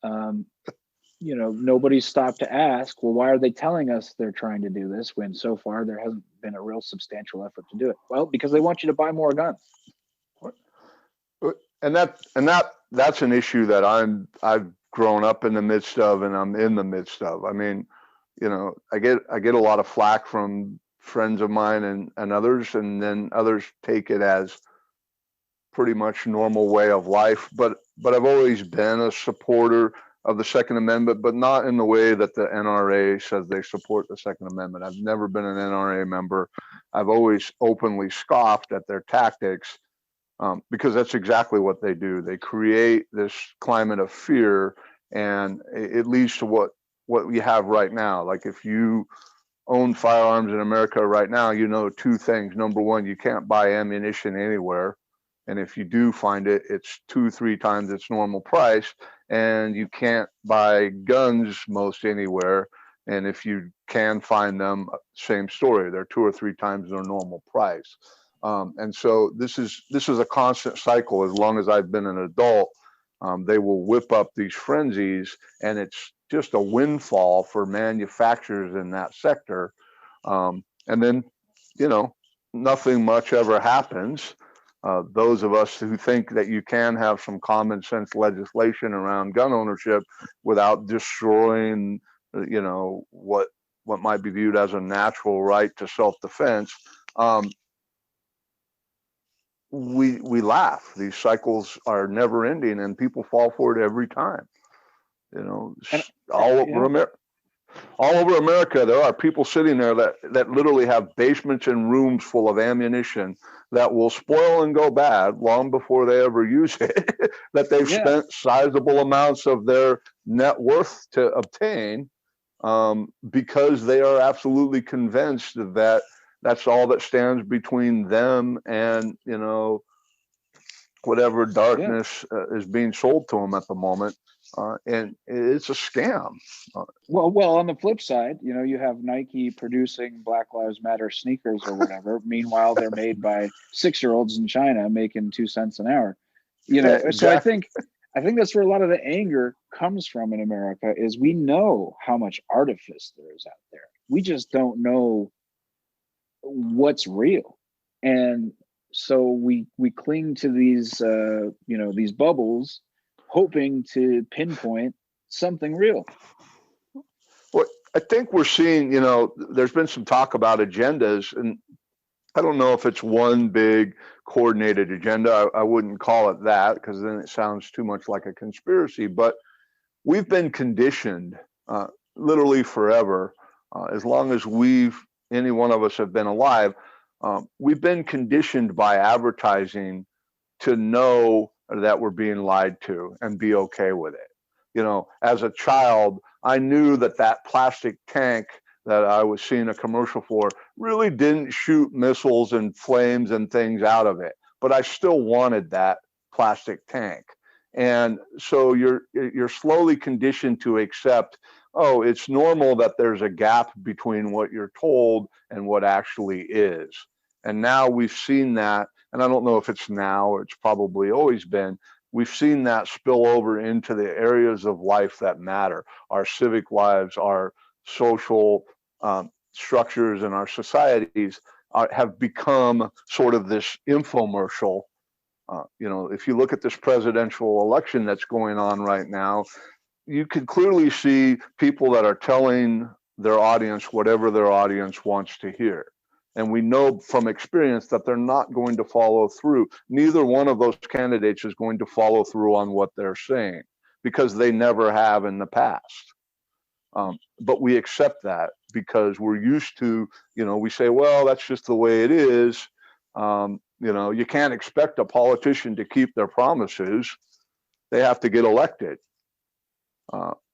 you know, nobody's stopped to ask, well, why are they telling us they're trying to do this when so far there hasn't been a real substantial effort to do it? Well, because they want you to buy more guns. And that's an issue that I've grown up in the midst of, and I'm in the midst of. I mean, you know, I get a lot of flack from friends of mine and others, and then others take it as pretty much normal way of life. But I've always been a supporter of the Second Amendment, but not in the way that the NRA says they support the Second Amendment. I've never been an NRA member. I've always openly scoffed at their tactics, because that's exactly what they do. They create this climate of fear, and it leads to what we have right now. Like, if you own firearms in America right now, you know two things. Number one, you can't buy ammunition anywhere. And if you do find it, it's 2-3 times its normal price. And you can't buy guns most anywhere. And if you can find them, same story. They're 2 or 3 times their normal price. And so this is a constant cycle. As long as I've been an adult, they will whip up these frenzies, and it's just a windfall for manufacturers in that sector. And then, you know, nothing much ever happens. Those of us who think that you can have some common sense legislation around gun ownership without destroying, you know, what might be viewed as a natural right to self-defense, we laugh. These cycles are never ending, and people fall for it every time. You know, all over America, there are people sitting there that literally have basements and rooms full of ammunition that will spoil and go bad long before they ever use it, that they've spent sizable amounts of their net worth to obtain, because they are absolutely convinced that that's all that stands between them and, you know, whatever darkness is being sold to them at the moment. And it's a scam. Well, on the flip side, you know, you have Nike producing Black Lives Matter sneakers or whatever. Meanwhile, they're made by 6-year-olds in China making 2 cents an hour. You know, Exactly. So I think that's where a lot of the anger comes from in America, is we know how much artifice there is out there. We just don't know what's real. And so we cling to these you know, these bubbles, hoping to pinpoint something real. Well, I think we're seeing, you know, there's been some talk about agendas, and I don't know if it's one big coordinated agenda. I wouldn't call it that, because then it sounds too much like a conspiracy. But we've been conditioned literally forever, as long as any one of us have been alive. We've been conditioned by advertising to know that we're being lied to and be okay with it. You know, as a child, I knew that plastic tank that I was seeing a commercial for really didn't shoot missiles and flames and things out of it, but I still wanted that plastic tank. And so you're slowly conditioned to accept, oh, it's normal that there's a gap between what you're told and what actually is. And now we've seen that, and I don't know if it's now or it's probably always been, we've seen that spill over into the areas of life that matter, our civic lives, our social structures, and our societies have become sort of this infomercial. If you look at this presidential election that's going on right now, you can clearly see people that are telling their audience whatever their audience wants to hear. And we know from experience that they're not going to follow through. Neither one of those candidates is going to follow through on what they're saying because they never have in the past. But we accept that because we're used to, we say, well, that's just the way it is. You can't expect a politician to keep their promises. They have to get elected.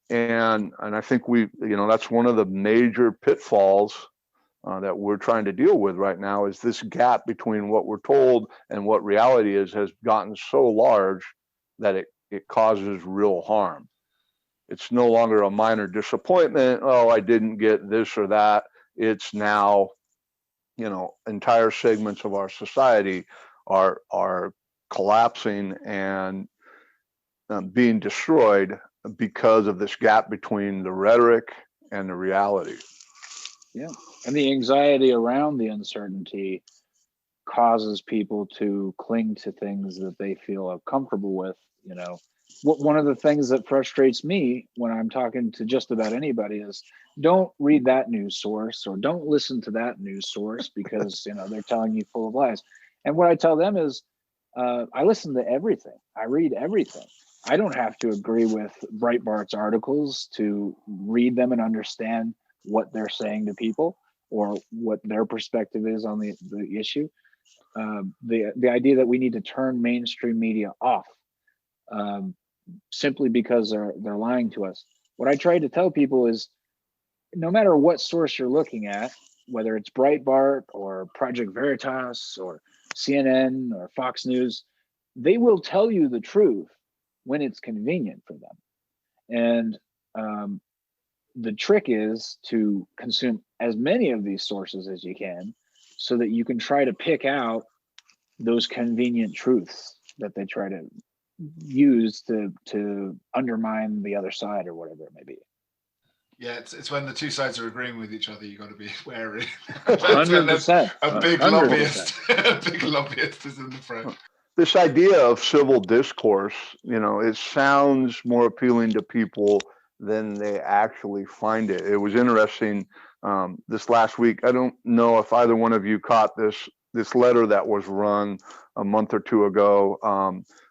And I think that's one of the major pitfalls that we're trying to deal with right now is this gap between what we're told and what reality is has gotten so large that it causes real harm. It's no longer a minor disappointment. Oh, I didn't get this or that. It's now, entire segments of our society are collapsing and being destroyed because of this gap between the rhetoric and the reality. Yeah. And the anxiety around the uncertainty causes people to cling to things that they feel comfortable with. One of the things that frustrates me when I'm talking to just about anybody is don't read that news source or don't listen to that news source because, they're telling you full of lies. And what I tell them is I listen to everything. I read everything. I don't have to agree with Breitbart's articles to read them and understand what they're saying to people or what their perspective is on the issue. The idea that we need to turn mainstream media off simply because they're lying to us. What I try to tell people is no matter what source you're looking at, whether it's Breitbart or Project Veritas or CNN or Fox News, they will tell you the truth when it's convenient for them. And the trick is to consume as many of these sources as you can so that you can try to pick out those convenient truths that they try to use to undermine the other side or whatever it may be. Yeah, it's when the two sides are agreeing with each other, you got to be wary. 100%. A big 100%. lobbyist, a big lobbyist is in the front. This idea of civil discourse, it sounds more appealing to people than they actually find it. It was interesting this last week. I don't know if either one of you caught this letter that was run a month or two ago.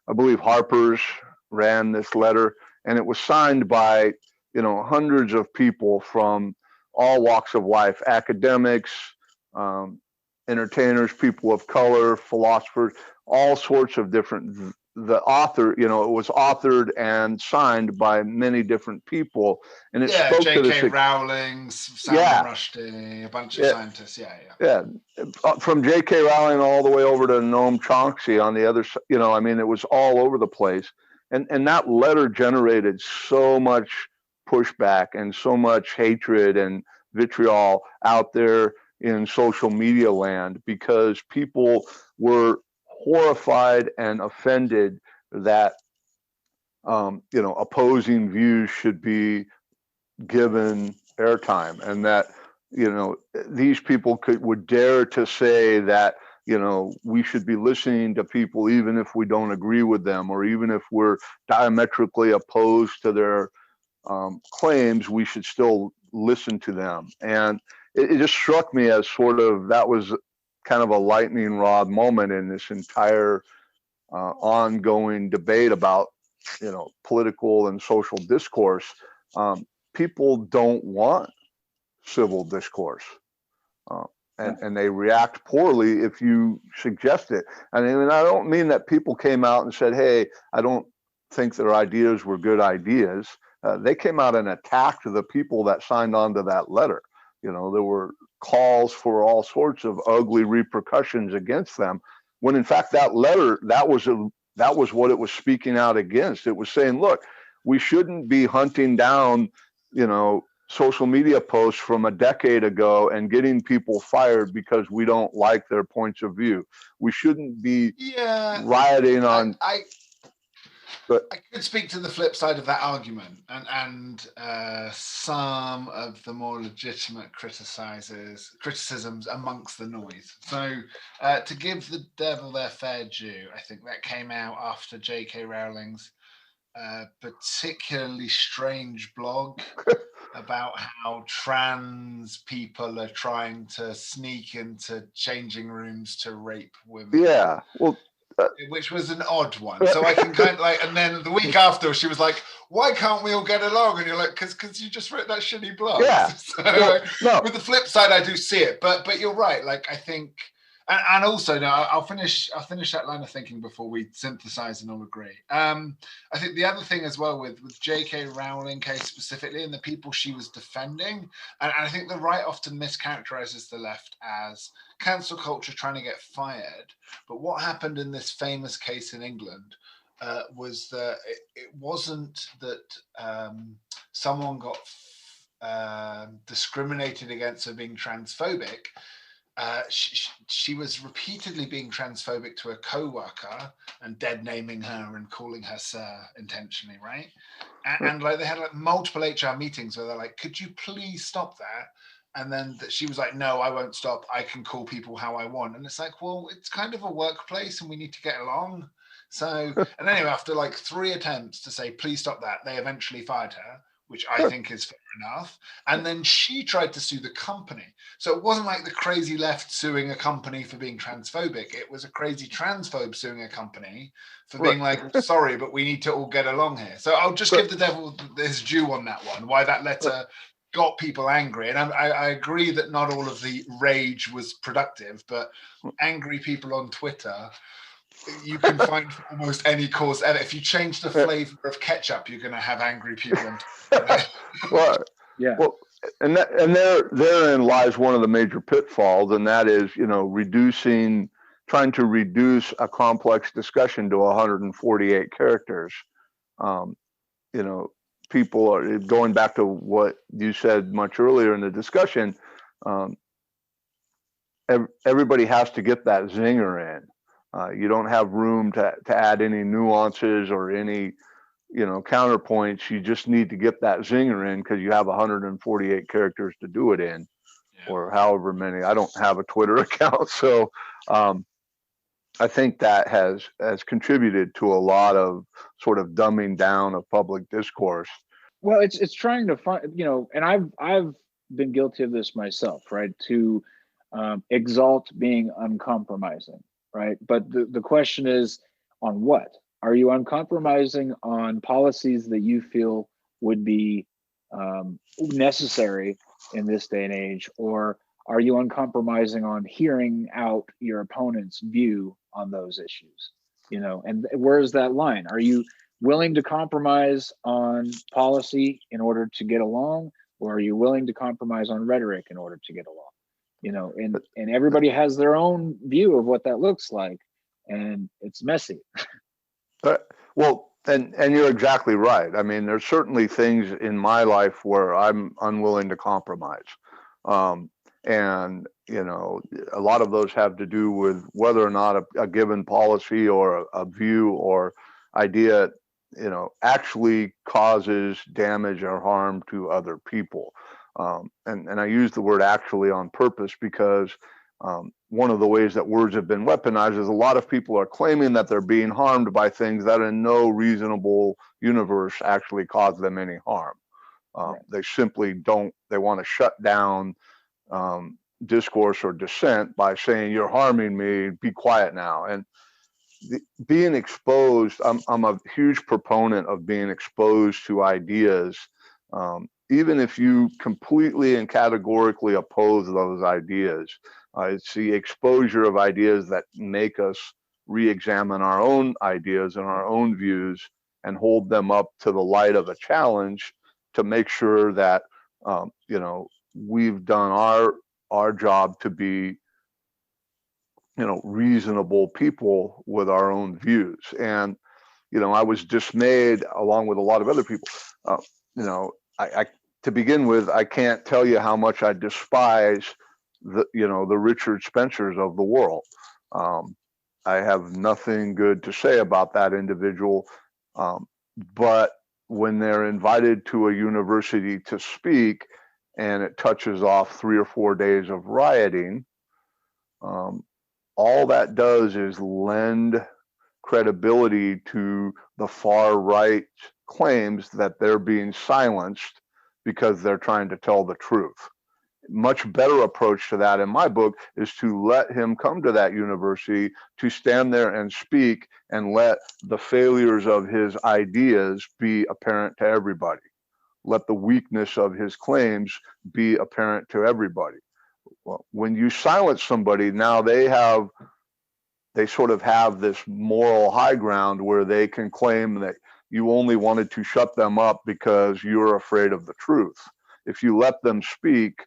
I believe Harper's ran this letter, and it was signed by hundreds of people from all walks of life, academics, entertainers, people of color, philosophers, all sorts of different. The author, it was authored and signed by many different people, and it spoke to this. J.K. Rowling, Salman Rushdie, a bunch of scientists. Yeah. From J.K. Rowling all the way over to Noam Chomsky on the other side. It was all over the place, and that letter generated so much pushback and so much hatred and vitriol out there in social media land because people were horrified and offended that opposing views should be given airtime, and that these people would dare to say that we should be listening to people even if we don't agree with them, or even if we're diametrically opposed to their claims, we should still listen to them. And it just struck me as sort of that was kind of a lightning rod moment in this entire ongoing debate about political and social discourse. People don't want civil discourse, and they react poorly if you suggest it. I don't mean that people came out and said, hey, I don't think their ideas were good ideas. They came out and attacked the people that signed on to that letter. You know, there were calls for all sorts of ugly repercussions against them, when in fact that letter, that was what it was speaking out against. It was saying, look, we shouldn't be hunting down, you know, social media posts from a decade ago and getting people fired because we don't like their points of view. We shouldn't be rioting on. I could speak to the flip side of that argument, and some of the more legitimate criticisms amongst the noise. So, to give the devil their fair due, I think that came out after J.K. Rowling's particularly strange blog about how trans people are trying to sneak into changing rooms to rape women. Yeah, well, which was an odd one. So I can kind of like, and then the week after she was like, why can't we all get along? And you're like, because you just wrote that shitty blog. Yeah. So no. With the flip side, I do see it, but you're right. Like, I think, and also, no, I'll finish that line of thinking before we synthesize and all agree. I think the other thing as well with J.K. Rowling case specifically and the people she was defending, and I think the right often mischaracterizes the left as cancel culture trying to get fired. But what happened in this famous case in England was that it wasn't that someone got discriminated against for being transphobic. She was repeatedly being transphobic to a co-worker and dead naming her and calling her sir intentionally, right? And like they had like multiple HR meetings where they're like, could you please stop that? And then she was like, no, I won't stop. I can call people how I want. And it's like, well, it's kind of a workplace and we need to get along. So, and anyway, after like 3 attempts to say, please stop that, they eventually fired her, which I think is fair enough. And then she tried to sue the company. So it wasn't like the crazy left suing a company for being transphobic. It was a crazy transphobe suing a company for being like, sorry, but we need to all get along here. So I'll just give the devil his due on that one, why that letter got people angry. And I agree that not all of the rage was productive, but angry people on Twitter, you can find almost any cause ever. If you change the flavor of ketchup, you're going to have angry people on Twitter. Well, yeah. Well, and therein lies one of the major pitfalls, and that is, you know, trying to reduce a complex discussion to 148 characters. You know, people are going back to what you said much earlier in the discussion. Everybody has to get that zinger in. You don't have room to add any nuances or any, you know, counterpoints. You just need to get that zinger in because you have 148 characters to do it in, or however many. I don't have a Twitter account, so I think that has contributed to a lot of sort of dumbing down of public discourse. Well, it's trying to find, you know, and I've been guilty of this myself, right? To exalt being uncompromising, right? But the question is, on what? Are you uncompromising on policies that you feel would be necessary in this day and age, or are you uncompromising on hearing out your opponent's view on those issues? You know, and where's that line? Are you willing to compromise on policy in order to get along, or are you willing to compromise on rhetoric in order to get along? You know, and everybody has their own view of what that looks like, and it's messy. Well, and you're exactly right. I mean, there's certainly things in my life where I'm unwilling to compromise. And, you know, a lot of those have to do with whether or not a given policy or a view or idea, you know, actually causes damage or harm to other people. And I use the word actually on purpose because one of the ways that words have been weaponized is a lot of people are claiming that they're being harmed by things that in no reasonable universe actually cause them any harm. They simply don't, they want to shut down discourse or dissent by saying, you're harming me, be quiet now. And being exposed, I'm a huge proponent of being exposed to ideas, even if you completely and categorically oppose those ideas. It's the exposure of ideas that make us re-examine our own ideas and our own views and hold them up to the light of a challenge to make sure that, you know, we've done our job to be, reasonable people with our own views. And, I was dismayed along with a lot of other people. I to begin with, I can't tell you how much I despise the Richard Spencers of the world. I have nothing good to say about that individual. But when they're invited to a university to speak and it touches off 3 or 4 days of rioting, all that does is lend credibility to the far right claims that they're being silenced because they're trying to tell the truth. Much better approach to that in my book is to let him come to that university, to stand there and speak, and let the failures of his ideas be apparent to everybody. Let the weakness of his claims be apparent to everybody. Well, when you silence somebody, now they sort of have this moral high ground where they can claim that you only wanted to shut them up because you're afraid of the truth. If you let them speak,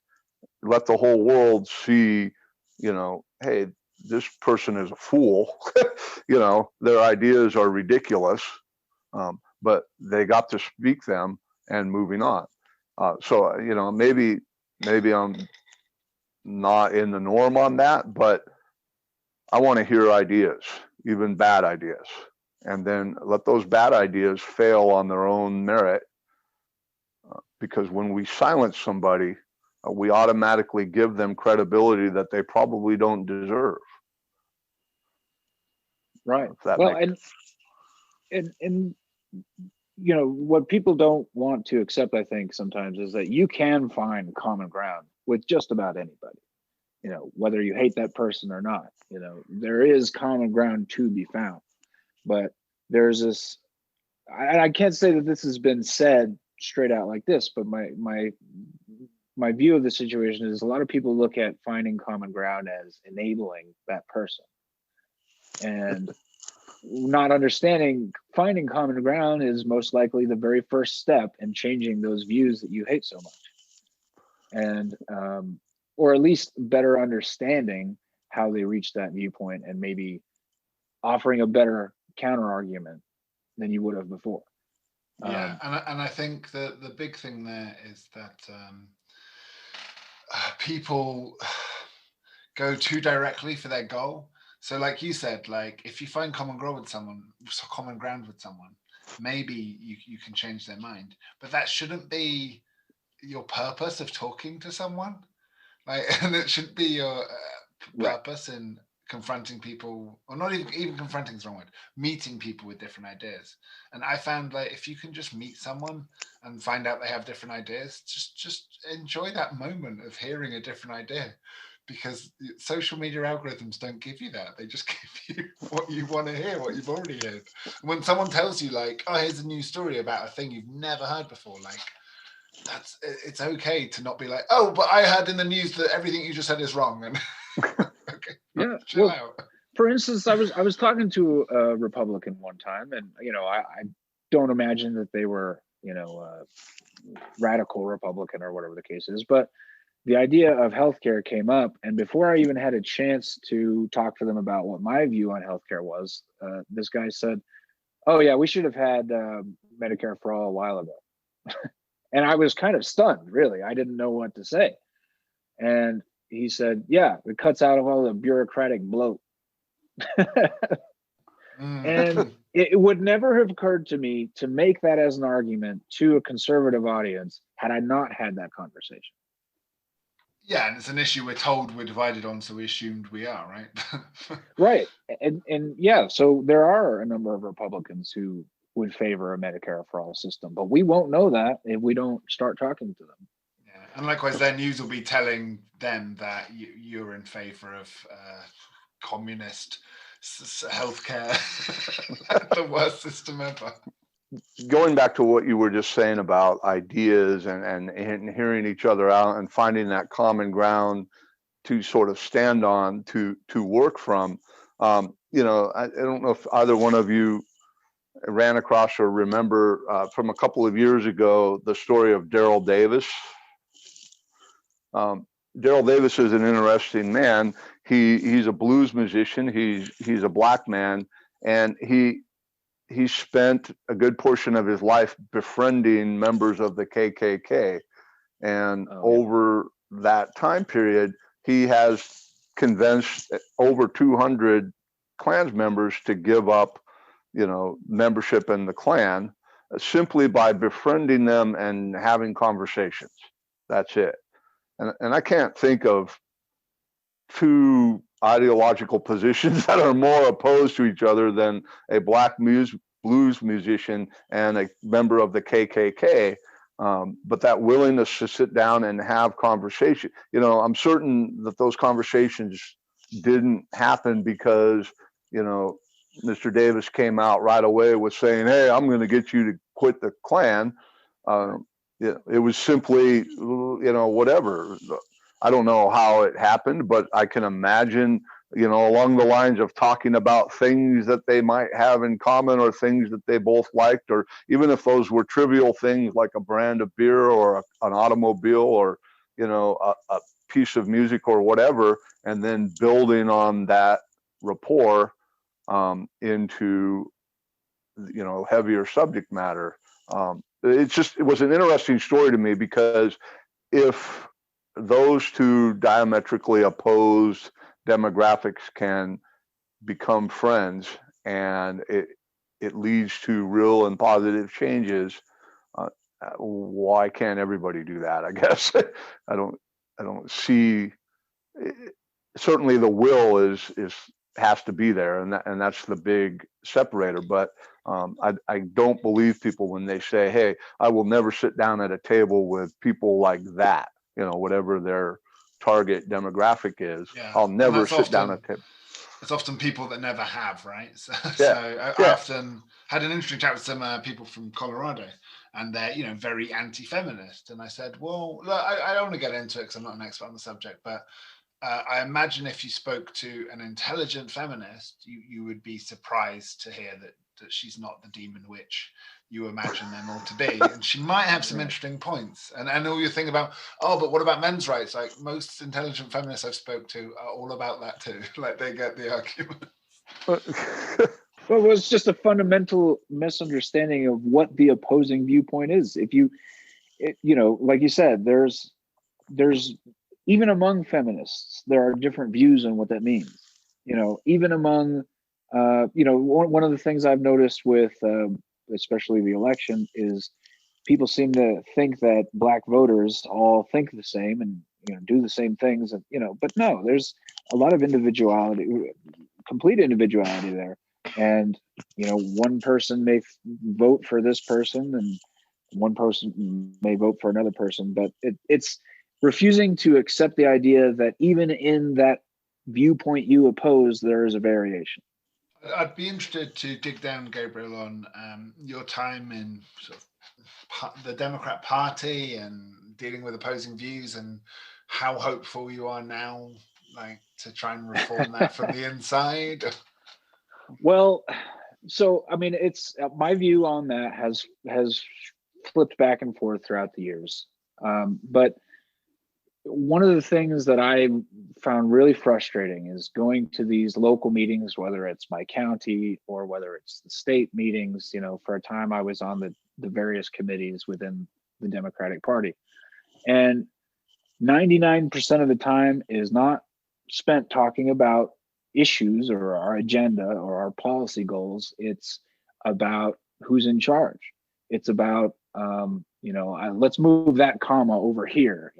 let the whole world see, hey, this person is a fool. Their ideas are ridiculous, but they got to speak them and moving on. So, maybe I'm not in the norm on that, but I want to hear ideas, even bad ideas, and then let those bad ideas fail on their own merit. Because when we silence somebody, we automatically give them credibility that they probably don't deserve. Right. Well, and what people don't want to accept, I think, sometimes is that you can find common ground with just about anybody. Whether you hate that person or not, there is common ground to be found. But there's this, I can't say that this has been said straight out like this, but my view of the situation is a lot of people look at finding common ground as enabling that person, and not understanding finding common ground is most likely the very first step in changing those views that you hate so much. And or at least better understanding how they reached that viewpoint and maybe offering a better counter argument than you would have before. Yeah, and I think the big thing there is that people go too directly for their goal. So like you said, like if you find common ground with someone, maybe you can change their mind. But that shouldn't be your purpose of talking to someone. And it should be your purpose in confronting people, or not even confronting is the wrong word, meeting people with different ideas. And I found if you can just meet someone and find out they have different ideas, just enjoy that moment of hearing a different idea, because social media algorithms don't give you that. They just give you what you want to hear, what you've already heard. When someone tells you oh, here's a new story about a thing you've never heard before, it's okay to not be oh, but I heard in the news that everything you just said is wrong. And okay, yeah, chill out. For instance, I was talking to a Republican one time, and I don't imagine that they were radical Republican or whatever the case is, but the idea of healthcare came up, and before I even had a chance to talk to them about what my view on healthcare was, this guy said, "Oh yeah, we should have had Medicare for all a while ago." And I was kind of stunned, really. I didn't know what to say. And he said, "Yeah, it cuts out of all the bureaucratic bloat." And it would never have occurred to me to make that as an argument to a conservative audience had I not had that conversation. Yeah, and it's an issue we're told we're divided on, so we assumed we are, right? Right. And yeah, so there are a number of Republicans who would favor a Medicare for all system, but we won't know that if we don't start talking to them. Yeah, and likewise, their news will be telling them that you're in favor of communist healthcare, the worst system ever. Going back to what you were just saying about ideas and hearing each other out and finding that common ground to sort of stand on, to work from. I don't know if either one of you ran across or remember from a couple of years ago the story of Daryl Davis. Daryl Davis is an interesting man. He's a blues musician. He's a black man, and he spent a good portion of his life befriending members of the KKK. And over that time period, he has convinced over 200 Klans members to give up, membership in the Klan simply by befriending them and having conversations. That's it. And I can't think of two ideological positions that are more opposed to each other than a black blues musician and a member of the KKK. But that willingness to sit down and have conversation, I'm certain that those conversations didn't happen because, Mr. Davis came out right away with saying, "Hey, I'm going to get you to quit the Klan." It was simply, whatever. I don't know how it happened, but I can imagine, along the lines of talking about things that they might have in common or things that they both liked, or even if those were trivial things like a brand of beer or an automobile or, a piece of music or whatever, and then building on that rapport into, heavier subject matter. It was an interesting story to me because if those two diametrically opposed demographics can become friends and it leads to real and positive changes, why can't everybody do that? I guess I don't see. Certainly, the will has to be there, and that's the big separator. But I don't believe people when they say, "Hey, I will never sit down at a table with people like that." Whatever their target demographic is, Yeah. I'll never sit down at a table. It's often people that never have, right? So, Yeah. I often had an interesting chat with some people from Colorado, and they're very anti-feminist. And I said, well, look, I don't want to get into it because I'm not an expert on the subject, but I imagine if you spoke to an intelligent feminist, you would be surprised to hear that she's not the demon witch you imagine them all to be. And she might have some interesting points. And all you think about, but what about men's rights? Like most intelligent feminists I've spoke to are all about that too. Like they get the argument. Well, it's just a fundamental misunderstanding of what the opposing viewpoint is. If like you said, there's even among feminists, there are different views on what that means. Even among, one of the things I've noticed with, especially the election, is people seem to think that Black voters all think the same and do the same things, and but no, there's a lot of individuality, complete individuality there, and one person may vote for this person, and one person may vote for another person, but it's refusing to accept the idea that even in that viewpoint you oppose, there is a variation. I'd be interested to dig down, Gabriel, on your time in sort of the Democrat Party and dealing with opposing views, and how hopeful you are now, like to try and reform that from the inside. Well, so I mean, it's my view on that has flipped back and forth throughout the years, but one of the things that I found really frustrating is going to these local meetings, whether it's my county or whether it's the state meetings. For a time I was on the various committees within the Democratic Party, and 99% of the time is not spent talking about issues or our agenda or our policy goals. It's about who's in charge. It's about let's move that comma over here.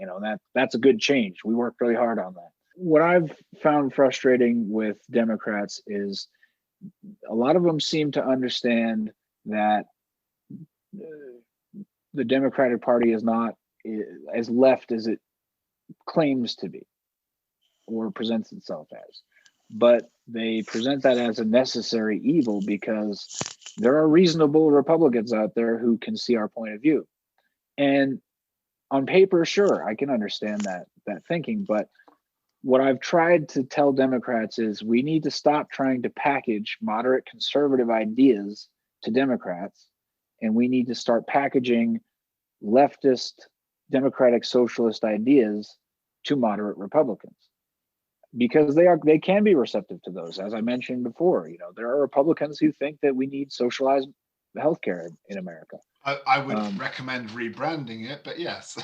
That's a good change. We worked really hard on that. What I've found frustrating with Democrats is a lot of them seem to understand that the Democratic Party is not as left as it claims to be or presents itself as, but they present that as a necessary evil because there are reasonable Republicans out there who can see our point of view. And on paper, sure, I can understand that thinking, but what I've tried to tell Democrats is we need to stop trying to package moderate conservative ideas to Democrats, and we need to start packaging leftist democratic socialist ideas to moderate Republicans, because they can be receptive to those. As I mentioned before, there are Republicans who think that we need socialized healthcare in America. I would recommend rebranding it, but yes.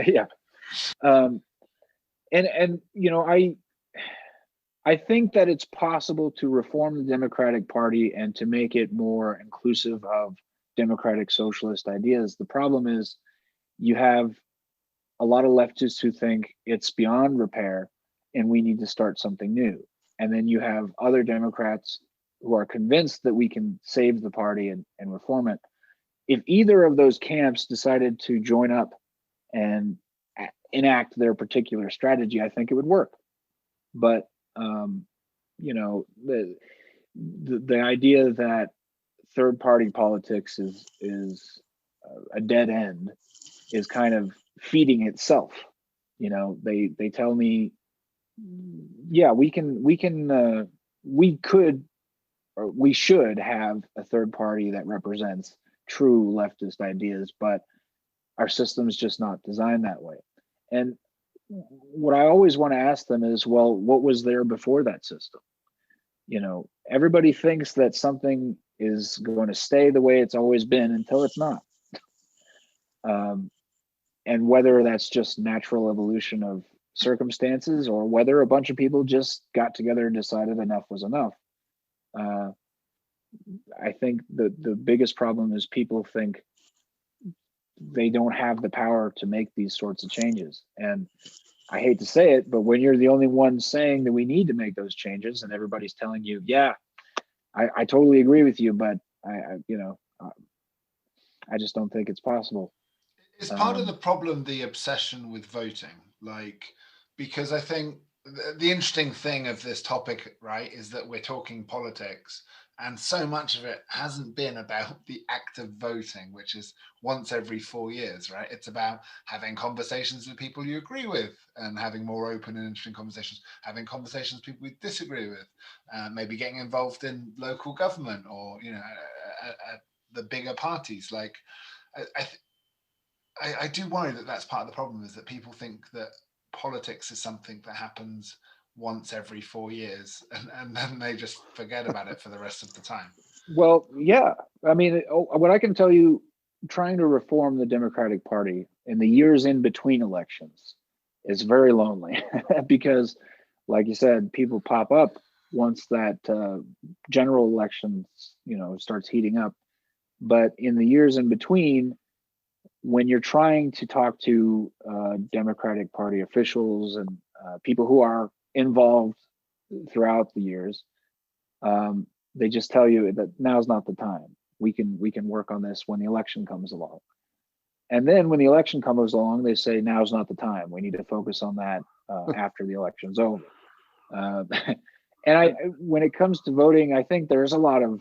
Yeah. And I think that it's possible to reform the Democratic Party and to make it more inclusive of democratic socialist ideas. The problem is you have a lot of leftists who think it's beyond repair and we need to start something new. And then you have other Democrats who are convinced that we can save the party and reform it. If either of those camps decided to join up and enact their particular strategy, I think it would work. But the idea that third party politics is a dead end is kind of feeding itself. They tell me, yeah, we could, or we should have a third party that represents true leftist ideas, but our system's just not designed that way. And what I always want to ask them is, well, what was there before that system? Everybody thinks that something is going to stay the way it's always been until it's not. And whether that's just natural evolution of circumstances or whether a bunch of people just got together and decided enough was enough. I think the biggest problem is people think they don't have the power to make these sorts of changes. And I hate to say it, but when you're the only one saying that we need to make those changes and everybody's telling you, yeah, I totally agree with you, but I just don't think it's possible. Is part of the problem the obsession with voting? Because I think the interesting thing of this topic, right, is that we're talking politics, and so much of it hasn't been about the act of voting, which is once every 4 years, right? It's about having conversations with people you agree with and having more open and interesting conversations, having conversations with people you disagree with, maybe getting involved in local government or, the bigger parties. I do worry that that's part of the problem, is that people think that politics is something that happens once every 4 years and then they just forget about it for the rest of the time. Well, yeah. I mean, what I can tell you, trying to reform the Democratic Party in the years in between elections is very lonely because, like you said, people pop up once that general election, starts heating up. But in the years in between, when you're trying to talk to Democratic Party officials and people who are involved throughout the years, they just tell you that now's not the time. We can work on this when the election comes along. And then when the election comes along, they say now's not the time. We need to focus on that after the election's over. And when it comes to voting, I think there's a lot of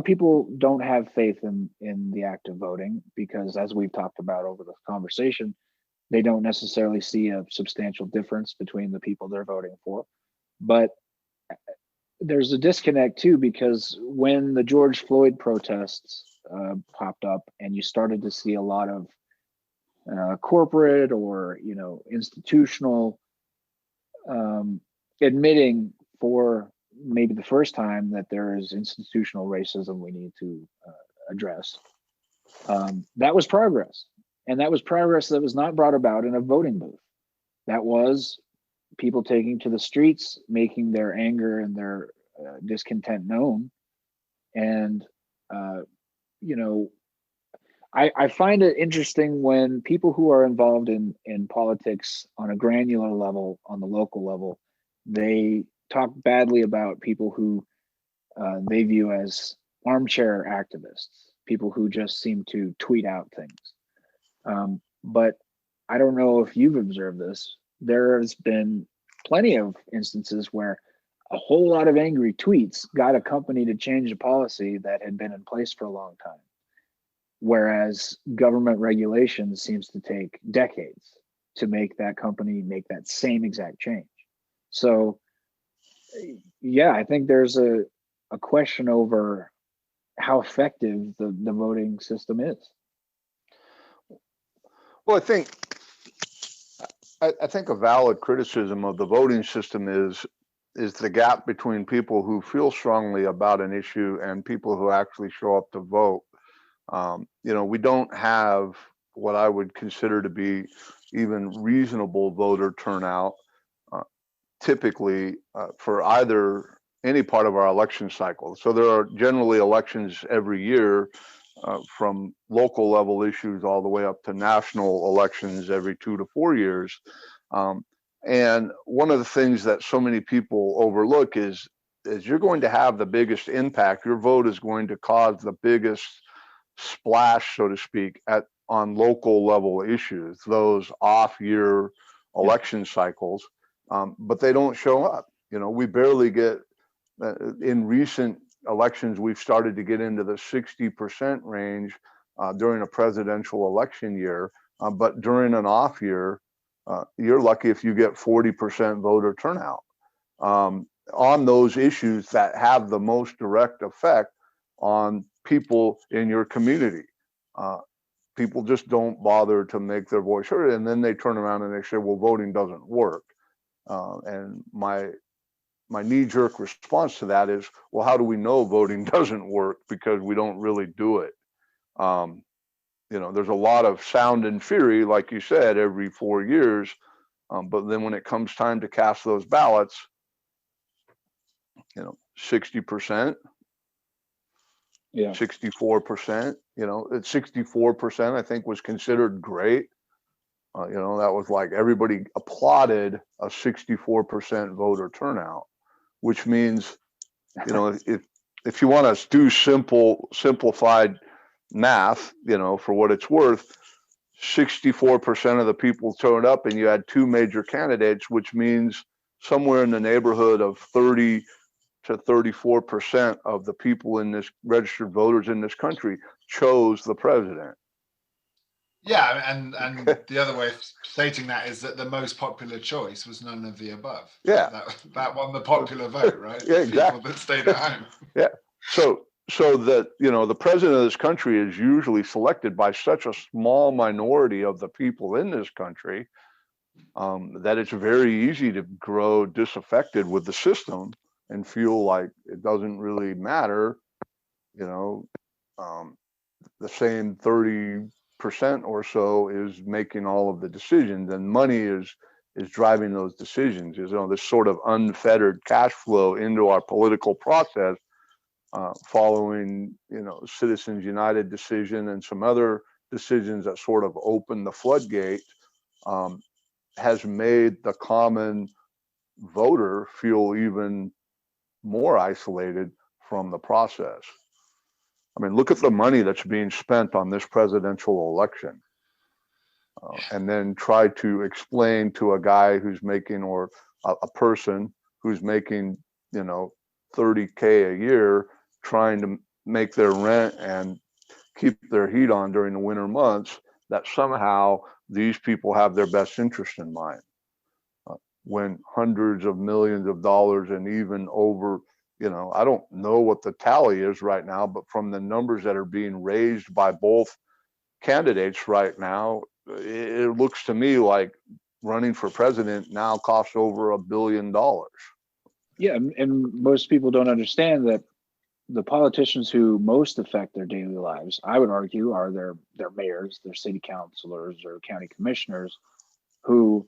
people don't have faith in the act of voting because, as we've talked about over the conversation, they don't necessarily see a substantial difference between the people they're voting for. But there's a disconnect too, because when the George Floyd protests popped up and you started to see a lot of corporate or institutional admitting for maybe the first time that there is institutional racism we need to address. That was progress. And that was progress that was not brought about in a voting booth. That was people taking to the streets, making their anger and their discontent known. And, I find it interesting when people who are involved in politics on a granular level, on the local level, they talk badly about people who they view as armchair activists, people who just seem to tweet out things. But I don't know if you've observed this. There's been plenty of instances where a whole lot of angry tweets got a company to change a policy that had been in place for a long time. Whereas government regulation seems to take decades to make that company make that same exact change. So, yeah, I think there's a question over how effective the voting system is. Well, I think I think a valid criticism of the voting system is the gap between people who feel strongly about an issue and people who actually show up to vote. We don't have what I would consider to be even reasonable voter turnout typically for either any part of our election cycle. So there are generally elections every year from local level issues all the way up to national elections every 2 to 4 years. And one of the things that so many people overlook is you're going to have the biggest impact. Your vote is going to cause the biggest splash, so to speak, on local level issues, those off-year election cycles, but they don't show up. We barely get, in recent elections, we've started to get into the 60% range during a presidential election year, but during an off year, you're lucky if you get 40% voter turnout on those issues that have the most direct effect on people in your community. People just don't bother to make their voice heard, and then they turn around and they say, well, voting doesn't work. And my knee-jerk response to that is, well, how do we know voting doesn't work? Because we don't really do it. There's a lot of sound and fury, like you said, every 4 years. But then when it comes time to cast those ballots, 60%, Yeah. 64%, 64%, I think was considered great. That was like everybody applauded a 64% voter turnout, which means, if you want to do simplified math, for what it's worth, 64% of the people turned up and you had two major candidates, which means somewhere in the neighborhood of 30 to 34% of the people in this registered voters in this country chose the president. Yeah, and the other way of stating that is that the most popular choice was none of the above. Yeah, that won the popular vote, right? Yeah, exactly. People that stayed at home. Yeah. So that the president of this country is usually selected by such a small minority of the people in this country that it's very easy to grow disaffected with the system and feel like it doesn't really matter. The same 30% or so is making all of the decisions, and money is driving those decisions. This sort of unfettered cash flow into our political process, following Citizens United decision and some other decisions that sort of opened the floodgate, has made the common voter feel even more isolated from the process. I mean, look at the money that's being spent on this presidential election, and then try to explain to a guy who's making, or a person who's making, $30K a year, trying to make their rent and keep their heat on during the winter months, that somehow these people have their best interest in mind. When hundreds of millions of dollars, and even over, I don't know what the tally is right now, but from the numbers that are being raised by both candidates right now, it looks to me like running for president now costs over $1 billion. Yeah, and most people don't understand that the politicians who most affect their daily lives, I would argue, are their mayors, their city councilors, or county commissioners, who,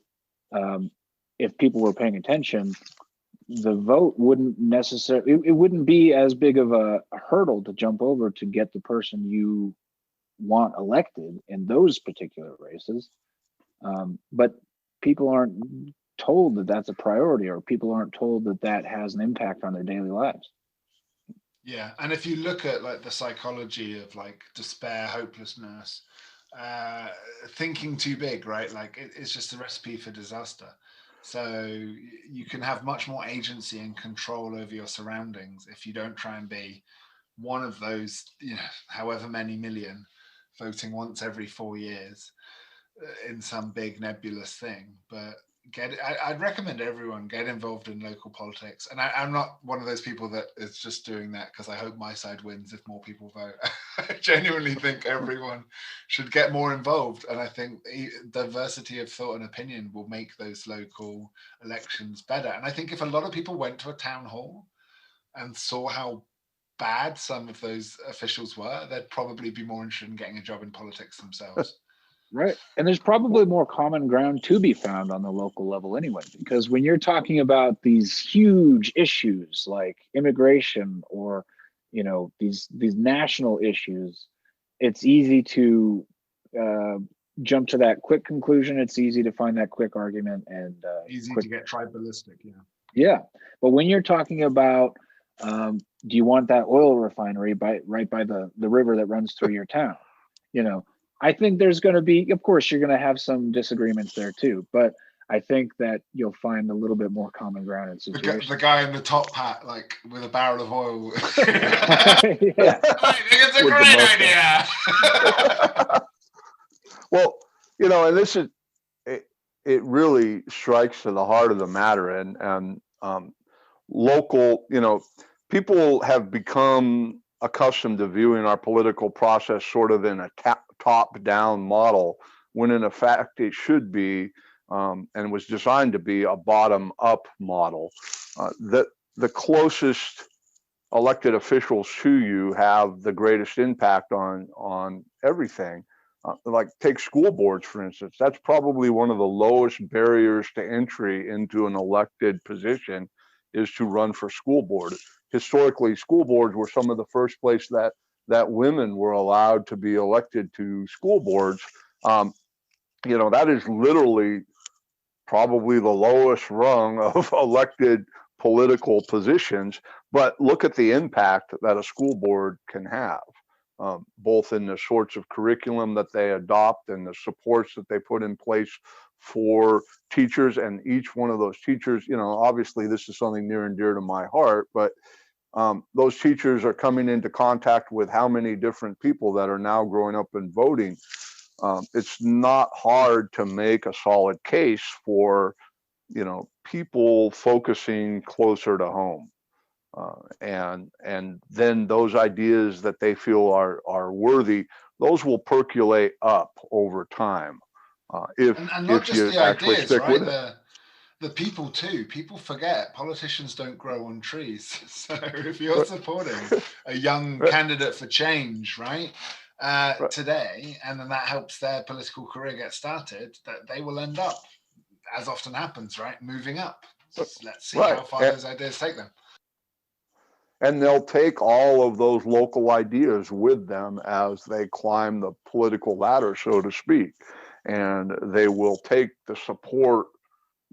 if people were paying attention, the vote wouldn't necessarily, it wouldn't be as big of a hurdle to jump over to get the person you want elected in those particular races. But people aren't told that that's a priority, or people aren't told that that has an impact on their daily lives. Yeah, and if you look at like the psychology of like despair, hopelessness, thinking too big, right? Like it's just a recipe for disaster. So you can have much more agency and control over your surroundings if you don't try and be one of those, however many million voting once every 4 years in some big nebulous thing. But I'd recommend everyone get involved in local politics. And I'm not one of those people that is just doing that because I hope my side wins if more people vote. I genuinely think everyone should get more involved. And I think diversity of thought and opinion will make those local elections better. And I think if a lot of people went to a town hall and saw how bad some of those officials were, they'd probably be more interested in getting a job in politics themselves. Right. And there's probably more common ground to be found on the local level anyway, because when you're talking about these huge issues like immigration or, these national issues, it's easy to jump to that quick conclusion. It's easy to find that quick argument and easy to get tribalistic. Yeah. Yeah. But when you're talking about, do you want that oil refinery right by the river that runs through your town? I think there's going to be, of course, you're going to have some disagreements there too, but I think that you'll find a little bit more common ground in situations. The guy in the top hat, like with a barrel of oil. Yeah. I think it's a great idea. Well, and this is, it really strikes to the heart of the matter. And local, people have become accustomed to viewing our political process sort of in a top-down model, when in effect it should be, and was designed to be, a bottom-up model. The closest elected officials to you have the greatest impact on everything. Like take school boards, for instance. That's probably one of the lowest barriers to entry into an elected position, is to run for school board. Historically, school boards were some of the first place that women were allowed to be elected to school boards. That is literally probably the lowest rung of elected political positions. But look at the impact that a school board can have, both in the sorts of curriculum that they adopt and the supports that they put in place for teachers. And each one of those teachers, obviously this is something near and dear to my heart, but those teachers are coming into contact with how many different people that are now growing up and voting. It's not hard to make a solid case for, people focusing closer to home. And then those ideas that they feel are worthy, those will percolate up over time. And not just the ideas, right? The people too. People forget politicians don't grow on trees. So if you're supporting a young candidate for change, right, today, and then that helps their political career get started, that they will end up, as often happens, right, moving up. Let's see how far those ideas take them. And they'll take all of those local ideas with them as they climb the political ladder, so to speak. And they will take the support,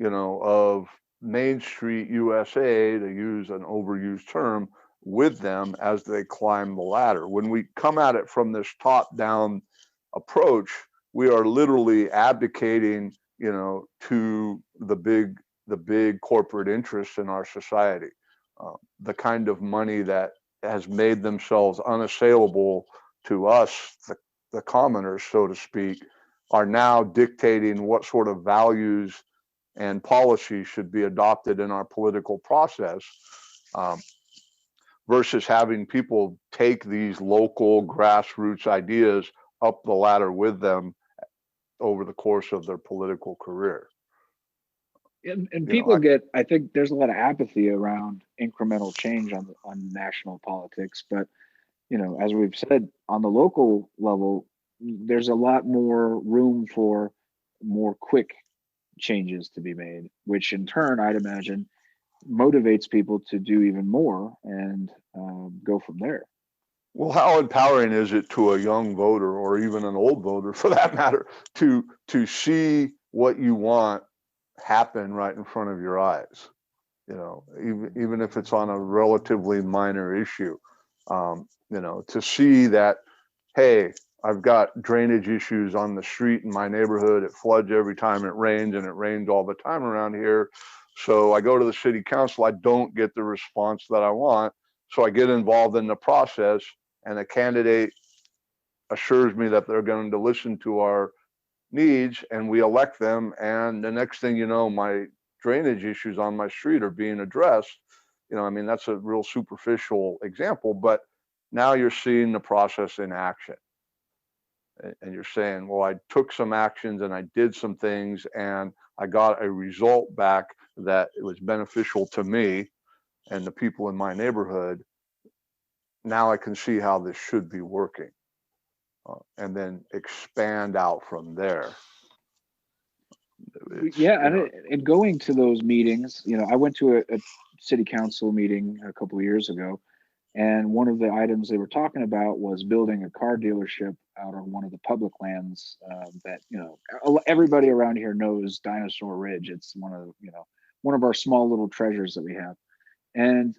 of Main Street USA, to use an overused term, with them as they climb the ladder. When we come at it from this top-down approach, we are literally abdicating, to the big corporate interests in our society. The kind of money that has made themselves unassailable to us, the commoners, so to speak, are now dictating what sort of values and policies should be adopted in our political process, versus having people take these local grassroots ideas up the ladder with them over the course of their political career. And people I think there's a lot of apathy around incremental change on national politics, but as we've said, on the local level, there's a lot more room for more quick changes to be made, which in turn, I'd imagine, motivates people to do even more and go from there. Well, how empowering is it to a young voter, or even an old voter for that matter, to see what you want happen right in front of your eyes? Even if it's on a relatively minor issue, to see that, hey, I've got drainage issues on the street in my neighborhood. It floods every time it rains, and it rains all the time around here. So I go to the city council, I don't get the response that I want. So I get involved in the process, and a candidate assures me that they're going to listen to our needs, and we elect them, and the next thing you know, my drainage issues on my street are being addressed. I mean, that's a real superficial example, but now you're seeing the process in action. And you're saying, well, I took some actions and I did some things and I got a result back that it was beneficial to me and the people in my neighborhood. Now I can see how this should be working, and then expand out from there. Yeah, and going to those meetings, I went to a city council meeting a couple of years ago, and one of the items they were talking about was building a car dealership out on one of the public lands that everybody around here knows Dinosaur Ridge. It's one of our small little treasures that we have, and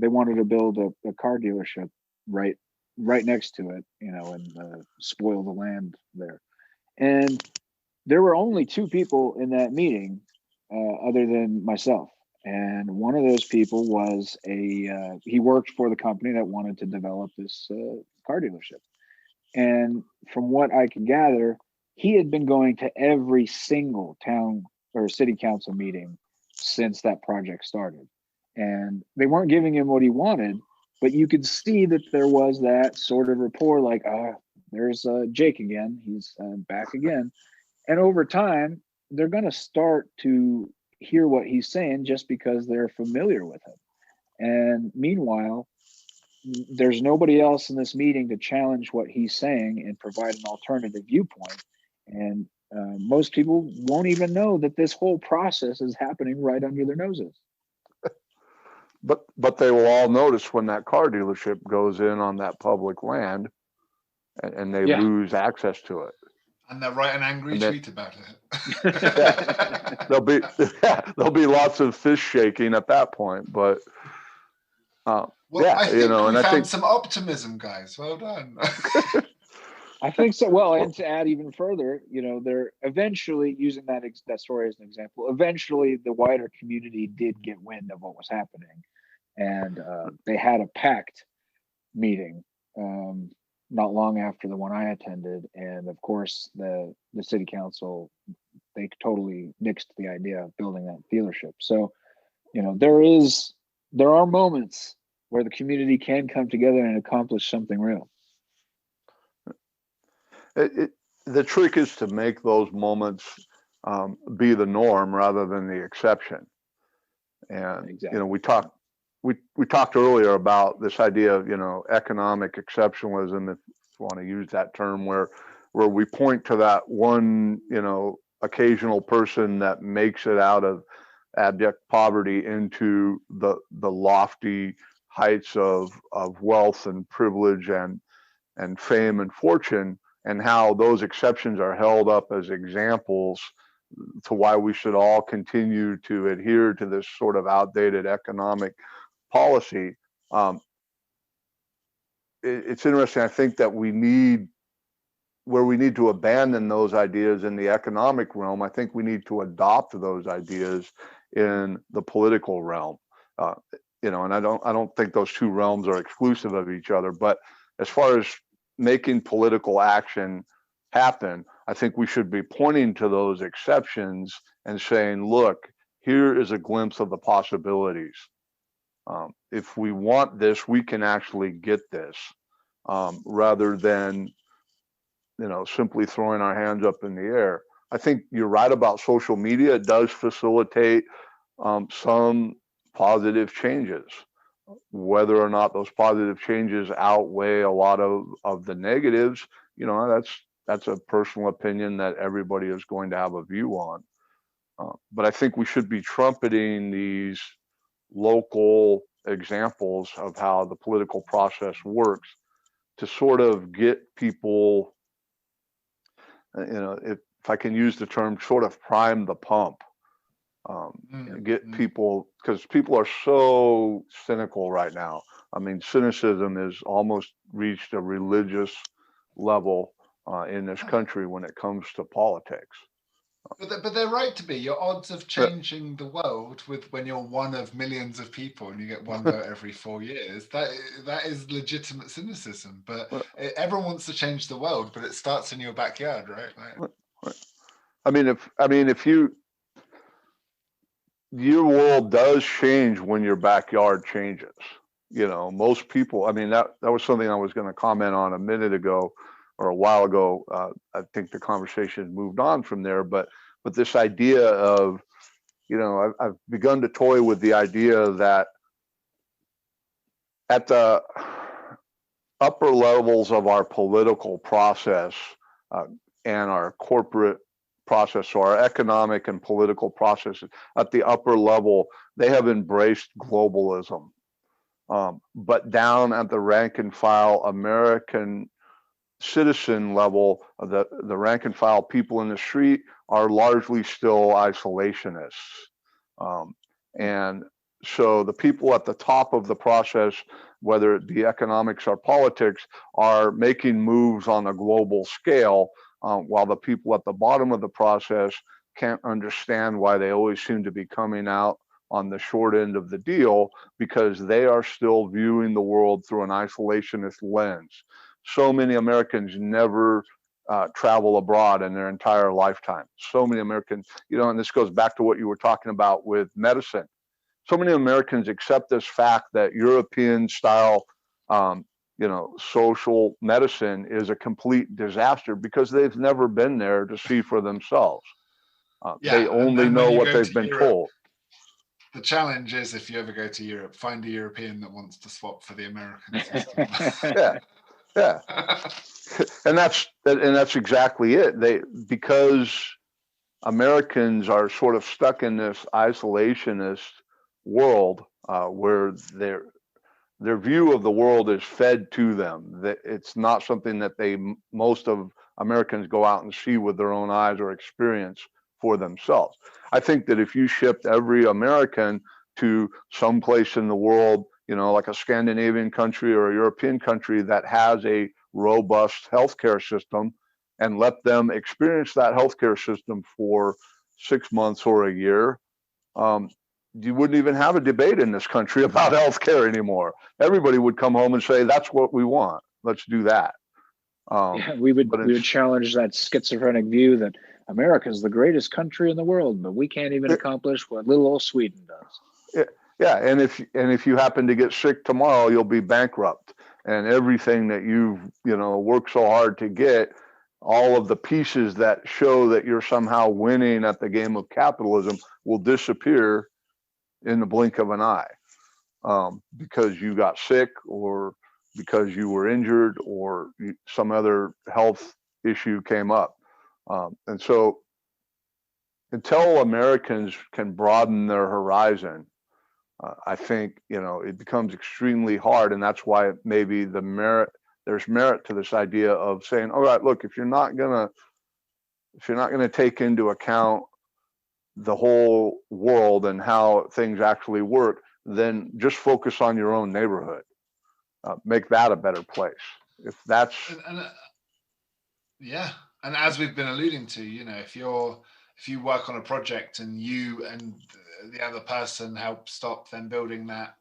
they wanted to build a car dealership right next to it, and spoil the land there. And there were only two people in that meeting other than myself. And one of those people was he worked for the company that wanted to develop this car dealership. And from what I could gather, he had been going to every single town or city council meeting since that project started. And they weren't giving him what he wanted, but you could see that there was that sort of rapport, like, there's Jake again. He's back again. And over time, they're going to start to hear what he's saying just because they're familiar with him. And meanwhile, there's nobody else in this meeting to challenge what he's saying and provide an alternative viewpoint. And most people won't even know that this whole process is happening right under their noses. But they will all notice when that car dealership goes in on that public land and they lose access to it. And they'll write an angry tweet about it. There'll be lots of fist shaking at that point, but I think we found some optimism, guys. Well done. I think so. Well, and to add even further, they're eventually using that story as an example. Eventually, the wider community did get wind of what was happening, and they had a packed meeting not long after the one I attended, and of course the city council, they totally nixed the idea of building that dealership. So there are moments where the community can come together and accomplish something real. The trick is to make those moments be the norm rather than the exception. And exactly. We talked earlier about this idea of economic exceptionalism, if you want to use that term, where we point to that one occasional person that makes it out of abject poverty into the lofty heights of wealth and privilege and fame and fortune, and how those exceptions are held up as examples to why we should all continue to adhere to this sort of outdated economic policy. It's interesting. I think that we need to abandon those ideas in the economic realm. I think we need to adopt those ideas in the political realm. And I don't think those two realms are exclusive of each other. But as far as making political action happen, I think we should be pointing to those exceptions and saying, look, here is a glimpse of the possibilities. If we want this, we can actually get this, rather than simply throwing our hands up in the air. I think you're right about social media. It does facilitate some positive changes. Whether or not those positive changes outweigh a lot of the negatives, that's a personal opinion that everybody is going to have a view on. But I think we should be trumpeting these local examples of how the political process works to sort of get people, if I can use the term, sort of prime the pump. Get people, because people are so cynical right now. I mean, cynicism has almost reached a religious level in this country when it comes to politics. But they're right to be. Your odds of changing the world when you're one of millions of people and you get one vote every 4 years, that is legitimate cynicism. But everyone wants to change the world, but it starts in your backyard, right? Right. I mean, if your world does change when your backyard changes. Most people, I mean, that was something I was going to comment on a minute ago or a while ago. I think the conversation moved on from there, but this idea of, I've begun to toy with the idea that at the upper levels of our political process and our corporate process, so our economic and political processes at the upper level, they have embraced globalism. But down at the rank and file American citizen level, the rank and file people in the street are largely still isolationists. And so the people at the top of the process, whether it be economics or politics, are making moves on a global scale, while the people at the bottom of the process can't understand why they always seem to be coming out on the short end of the deal, because they are still viewing the world through an isolationist lens. So many Americans never travel abroad in their entire lifetime. So many Americans, and this goes back to what you were talking about with medicine. So many Americans accept this fact that European style, social medicine is a complete disaster because they've never been there to see for themselves. They only know what they've been told. The challenge is, if you ever go to Europe, find a European that wants to swap for the American system. Yeah. And that's exactly it. Because Americans are sort of stuck in this isolationist world, where their view of the world is fed to them. That it's not something that most of Americans go out and see with their own eyes or experience for themselves. I think that if you shipped every American to some place in the world, like a Scandinavian country or a European country that has a robust healthcare system, and let them experience that healthcare system for 6 months or a year, you wouldn't even have a debate in this country about healthcare anymore. Everybody would come home and say, "That's what we want. Let's do that." We would challenge that schizophrenic view that America is the greatest country in the world, but we can't even accomplish what little old Sweden does. Yeah, and if you happen to get sick tomorrow, you'll be bankrupt, and everything that you've worked so hard to get, all of the pieces that show that you're somehow winning at the game of capitalism, will disappear in the blink of an eye, because you got sick, or because you were injured, or some other health issue came up. And so until Americans can broaden their horizon, I think it becomes extremely hard. And that's why maybe there's merit to this idea of saying, all right, look, if you're not gonna take into account the whole world and how things actually work, then just focus on your own neighborhood. Make that a better place. If that's and as we've been alluding to, if you work on a project and you and the other person help stop them building that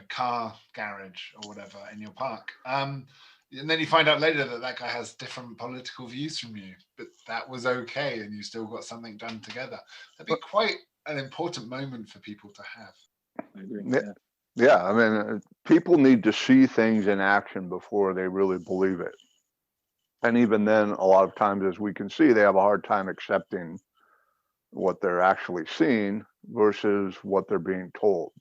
car garage or whatever in your park, and then you find out later that guy has different political views from you, but that was okay, and you still got something done together. That'd be quite an important moment for people to have. I agree with that. Yeah, I mean, people need to see things in action before they really believe it. And even then, a lot of times, as we can see, they have a hard time accepting what they're actually seeing versus what they're being told.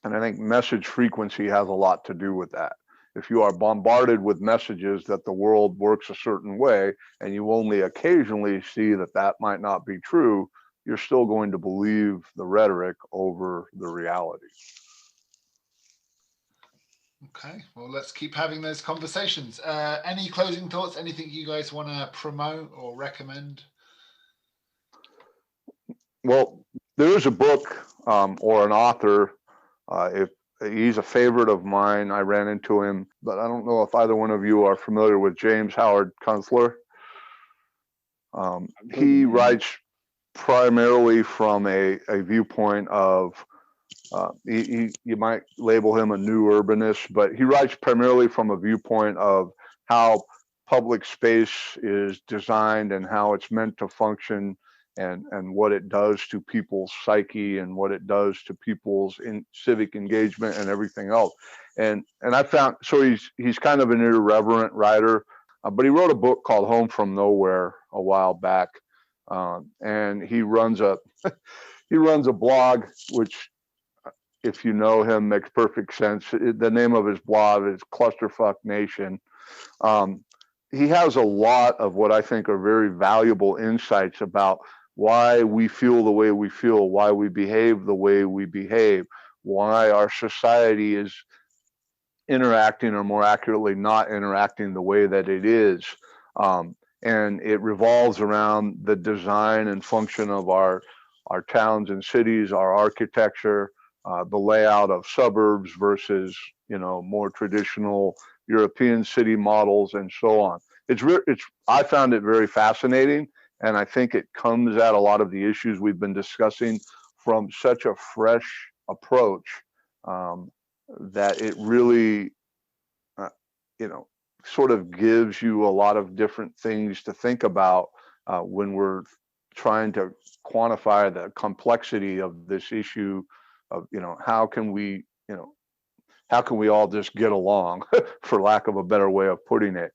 And I think message frequency has a lot to do with that. If you are bombarded with messages that the world works a certain way, and you only occasionally see that might not be true, you're still going to believe the rhetoric over the reality. Okay, well, let's keep having those conversations. Any closing thoughts? Anything you guys want to promote or recommend? Well, there is a book or an author. If he's a favorite of mine, I ran into him, but I don't know if either one of you are familiar with James Howard Kunstler. He writes primarily from a viewpoint of, you might label him a new urbanist, but he writes primarily from a viewpoint of how public space is designed and how it's meant to function, and what it does to people's psyche and what it does to people's civic engagement and everything else. And I found, so he's kind of an irreverent writer, but he wrote a book called Home from Nowhere a while back, and he runs a he runs a blog which, if you know him, makes perfect sense. The name of his blog is Clusterfuck Nation. He has a lot of what I think are very valuable insights about why we feel the way we feel, why we behave the way we behave, why our society is interacting, or more accurately, not interacting the way that it is. And it revolves around the design and function of our towns and cities, our architecture, the layout of suburbs versus, more traditional European city models, and so on. I found it very fascinating, and I think it comes at a lot of the issues we've been discussing from such a fresh approach, that it really, sort of gives you a lot of different things to think about when we're trying to quantify the complexity of this issue of, how can we all just get along, for lack of a better way of putting it.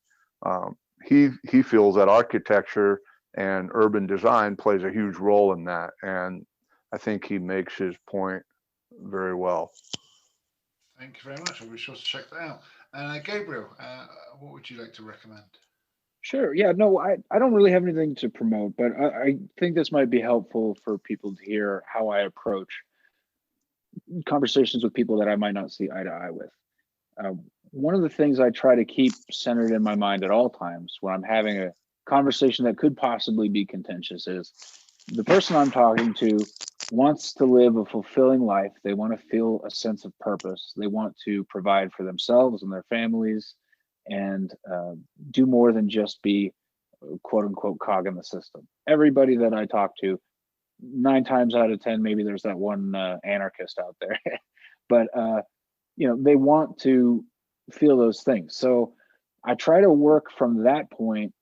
He feels that architecture and urban design plays a huge role in that, and I think he makes his point very well. Thank you very much. I'll be sure to check that out. Gabriel, what would you like to recommend? Sure. Yeah, no, I don't really have anything to promote, but I think this might be helpful for people to hear how I approach conversations with people that I might not see eye to eye with. One of the things I try to keep centered in my mind at all times when I'm having a conversation that could possibly be contentious is the person I'm talking to wants to live a fulfilling life. They want to feel a sense of purpose. They want to provide for themselves and their families, and do more than just be quote unquote cog in the system. Everybody that I talk to, 9 times out of 10, maybe there's that one anarchist out there, but they want to feel those things. So I try to work from that point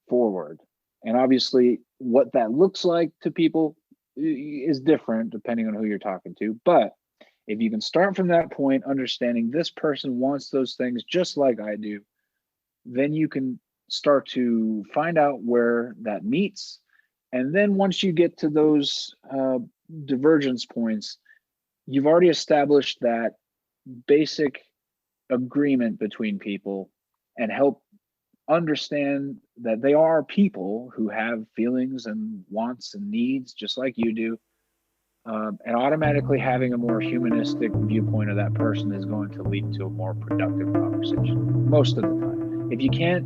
forward. And obviously what that looks like to people is different depending on who you're talking to. But if you can start from that point, understanding this person wants those things just like I do, then you can start to find out where that meets. And then once you get to those divergence points, you've already established that basic agreement between people, and help understand that they are people who have feelings and wants and needs just like you do. And automatically having a more humanistic viewpoint of that person is going to lead to a more productive conversation most of the time. If you can't,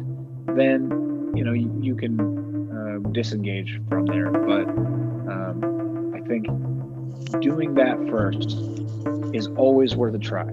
then you can disengage from there. But I think doing that first is always worth a try.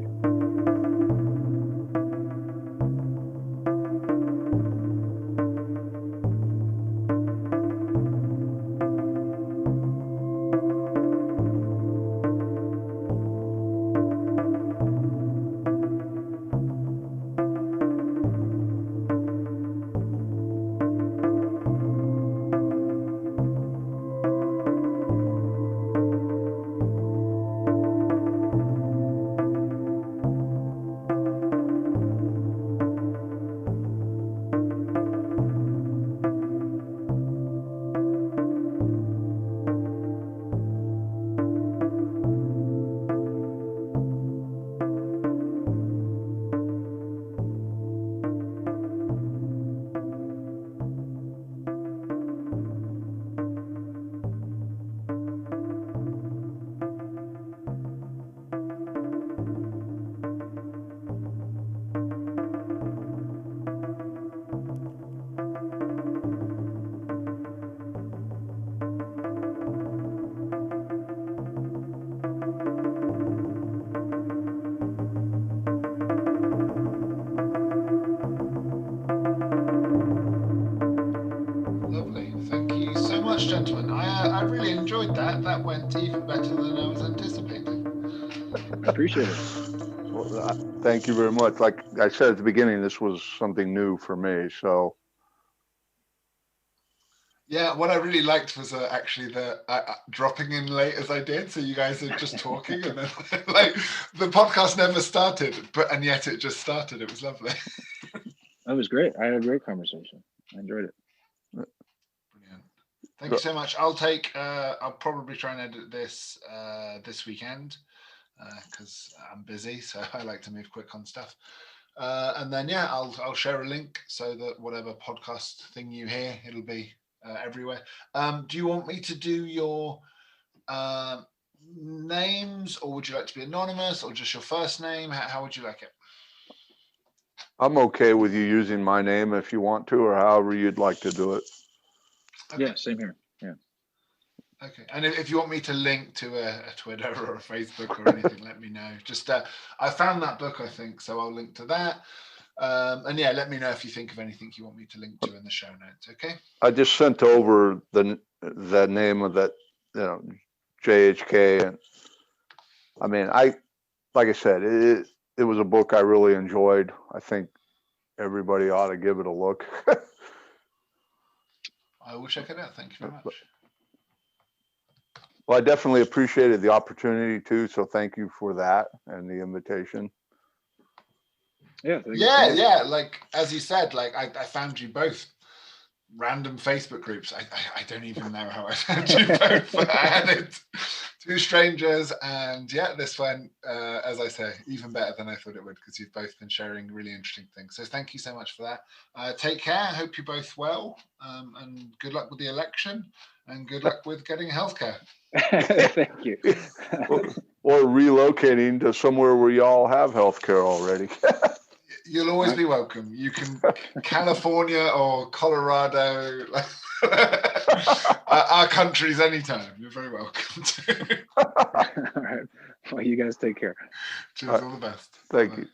Much, gentlemen. I really enjoyed that. That went even better than I was anticipating. I appreciate it. Well, Thank you very much. Like I said at the beginning, this was something new for me. So Yeah, what I really liked was actually the dropping in late as I did. So you guys are just talking, and then like the podcast never started, and yet it just started. It was lovely. That was great. I had a great conversation. I enjoyed it. Brilliant. Thank you so much. I'll probably try and edit this this weekend because I'm busy, so I like to move quick on stuff. And then yeah, I'll share a link so that whatever podcast thing you hear, it'll be everywhere. Do you want me to do your names, or would you like to be anonymous, or just your first name? How would you like it? I'm okay with you using my name if you want to, or however you'd like to do it. Okay. Yeah, same here. Yeah. Okay, and if you want me to link to a Twitter or a Facebook or anything, let me know. Just I found that book, I think, so I'll link to that. And yeah, let me know if you think of anything you want me to link to in the show notes. Okay. I just sent over the name of that, JHK, and I mean, like I said, it was a book I really enjoyed. I think everybody ought to give it a look. I will check it out. Thank you very much. Well, I definitely appreciated the opportunity too. So thank you for that and the invitation. Yeah. Like as you said, like I found you both random Facebook groups. I don't even know how I found you both. But I added two strangers, and yeah, this went as I say, even better than I thought it would, because you've both been sharing really interesting things. So thank you so much for that. Take care. I hope you're both well, and good luck with the election, and good luck with getting healthcare. Thank you. or relocating to somewhere where y'all have healthcare already. You'll always be welcome. You can California or Colorado, our countries anytime. You're very welcome to. All right. Well, you guys take care. Cheers, all the best. Thank you.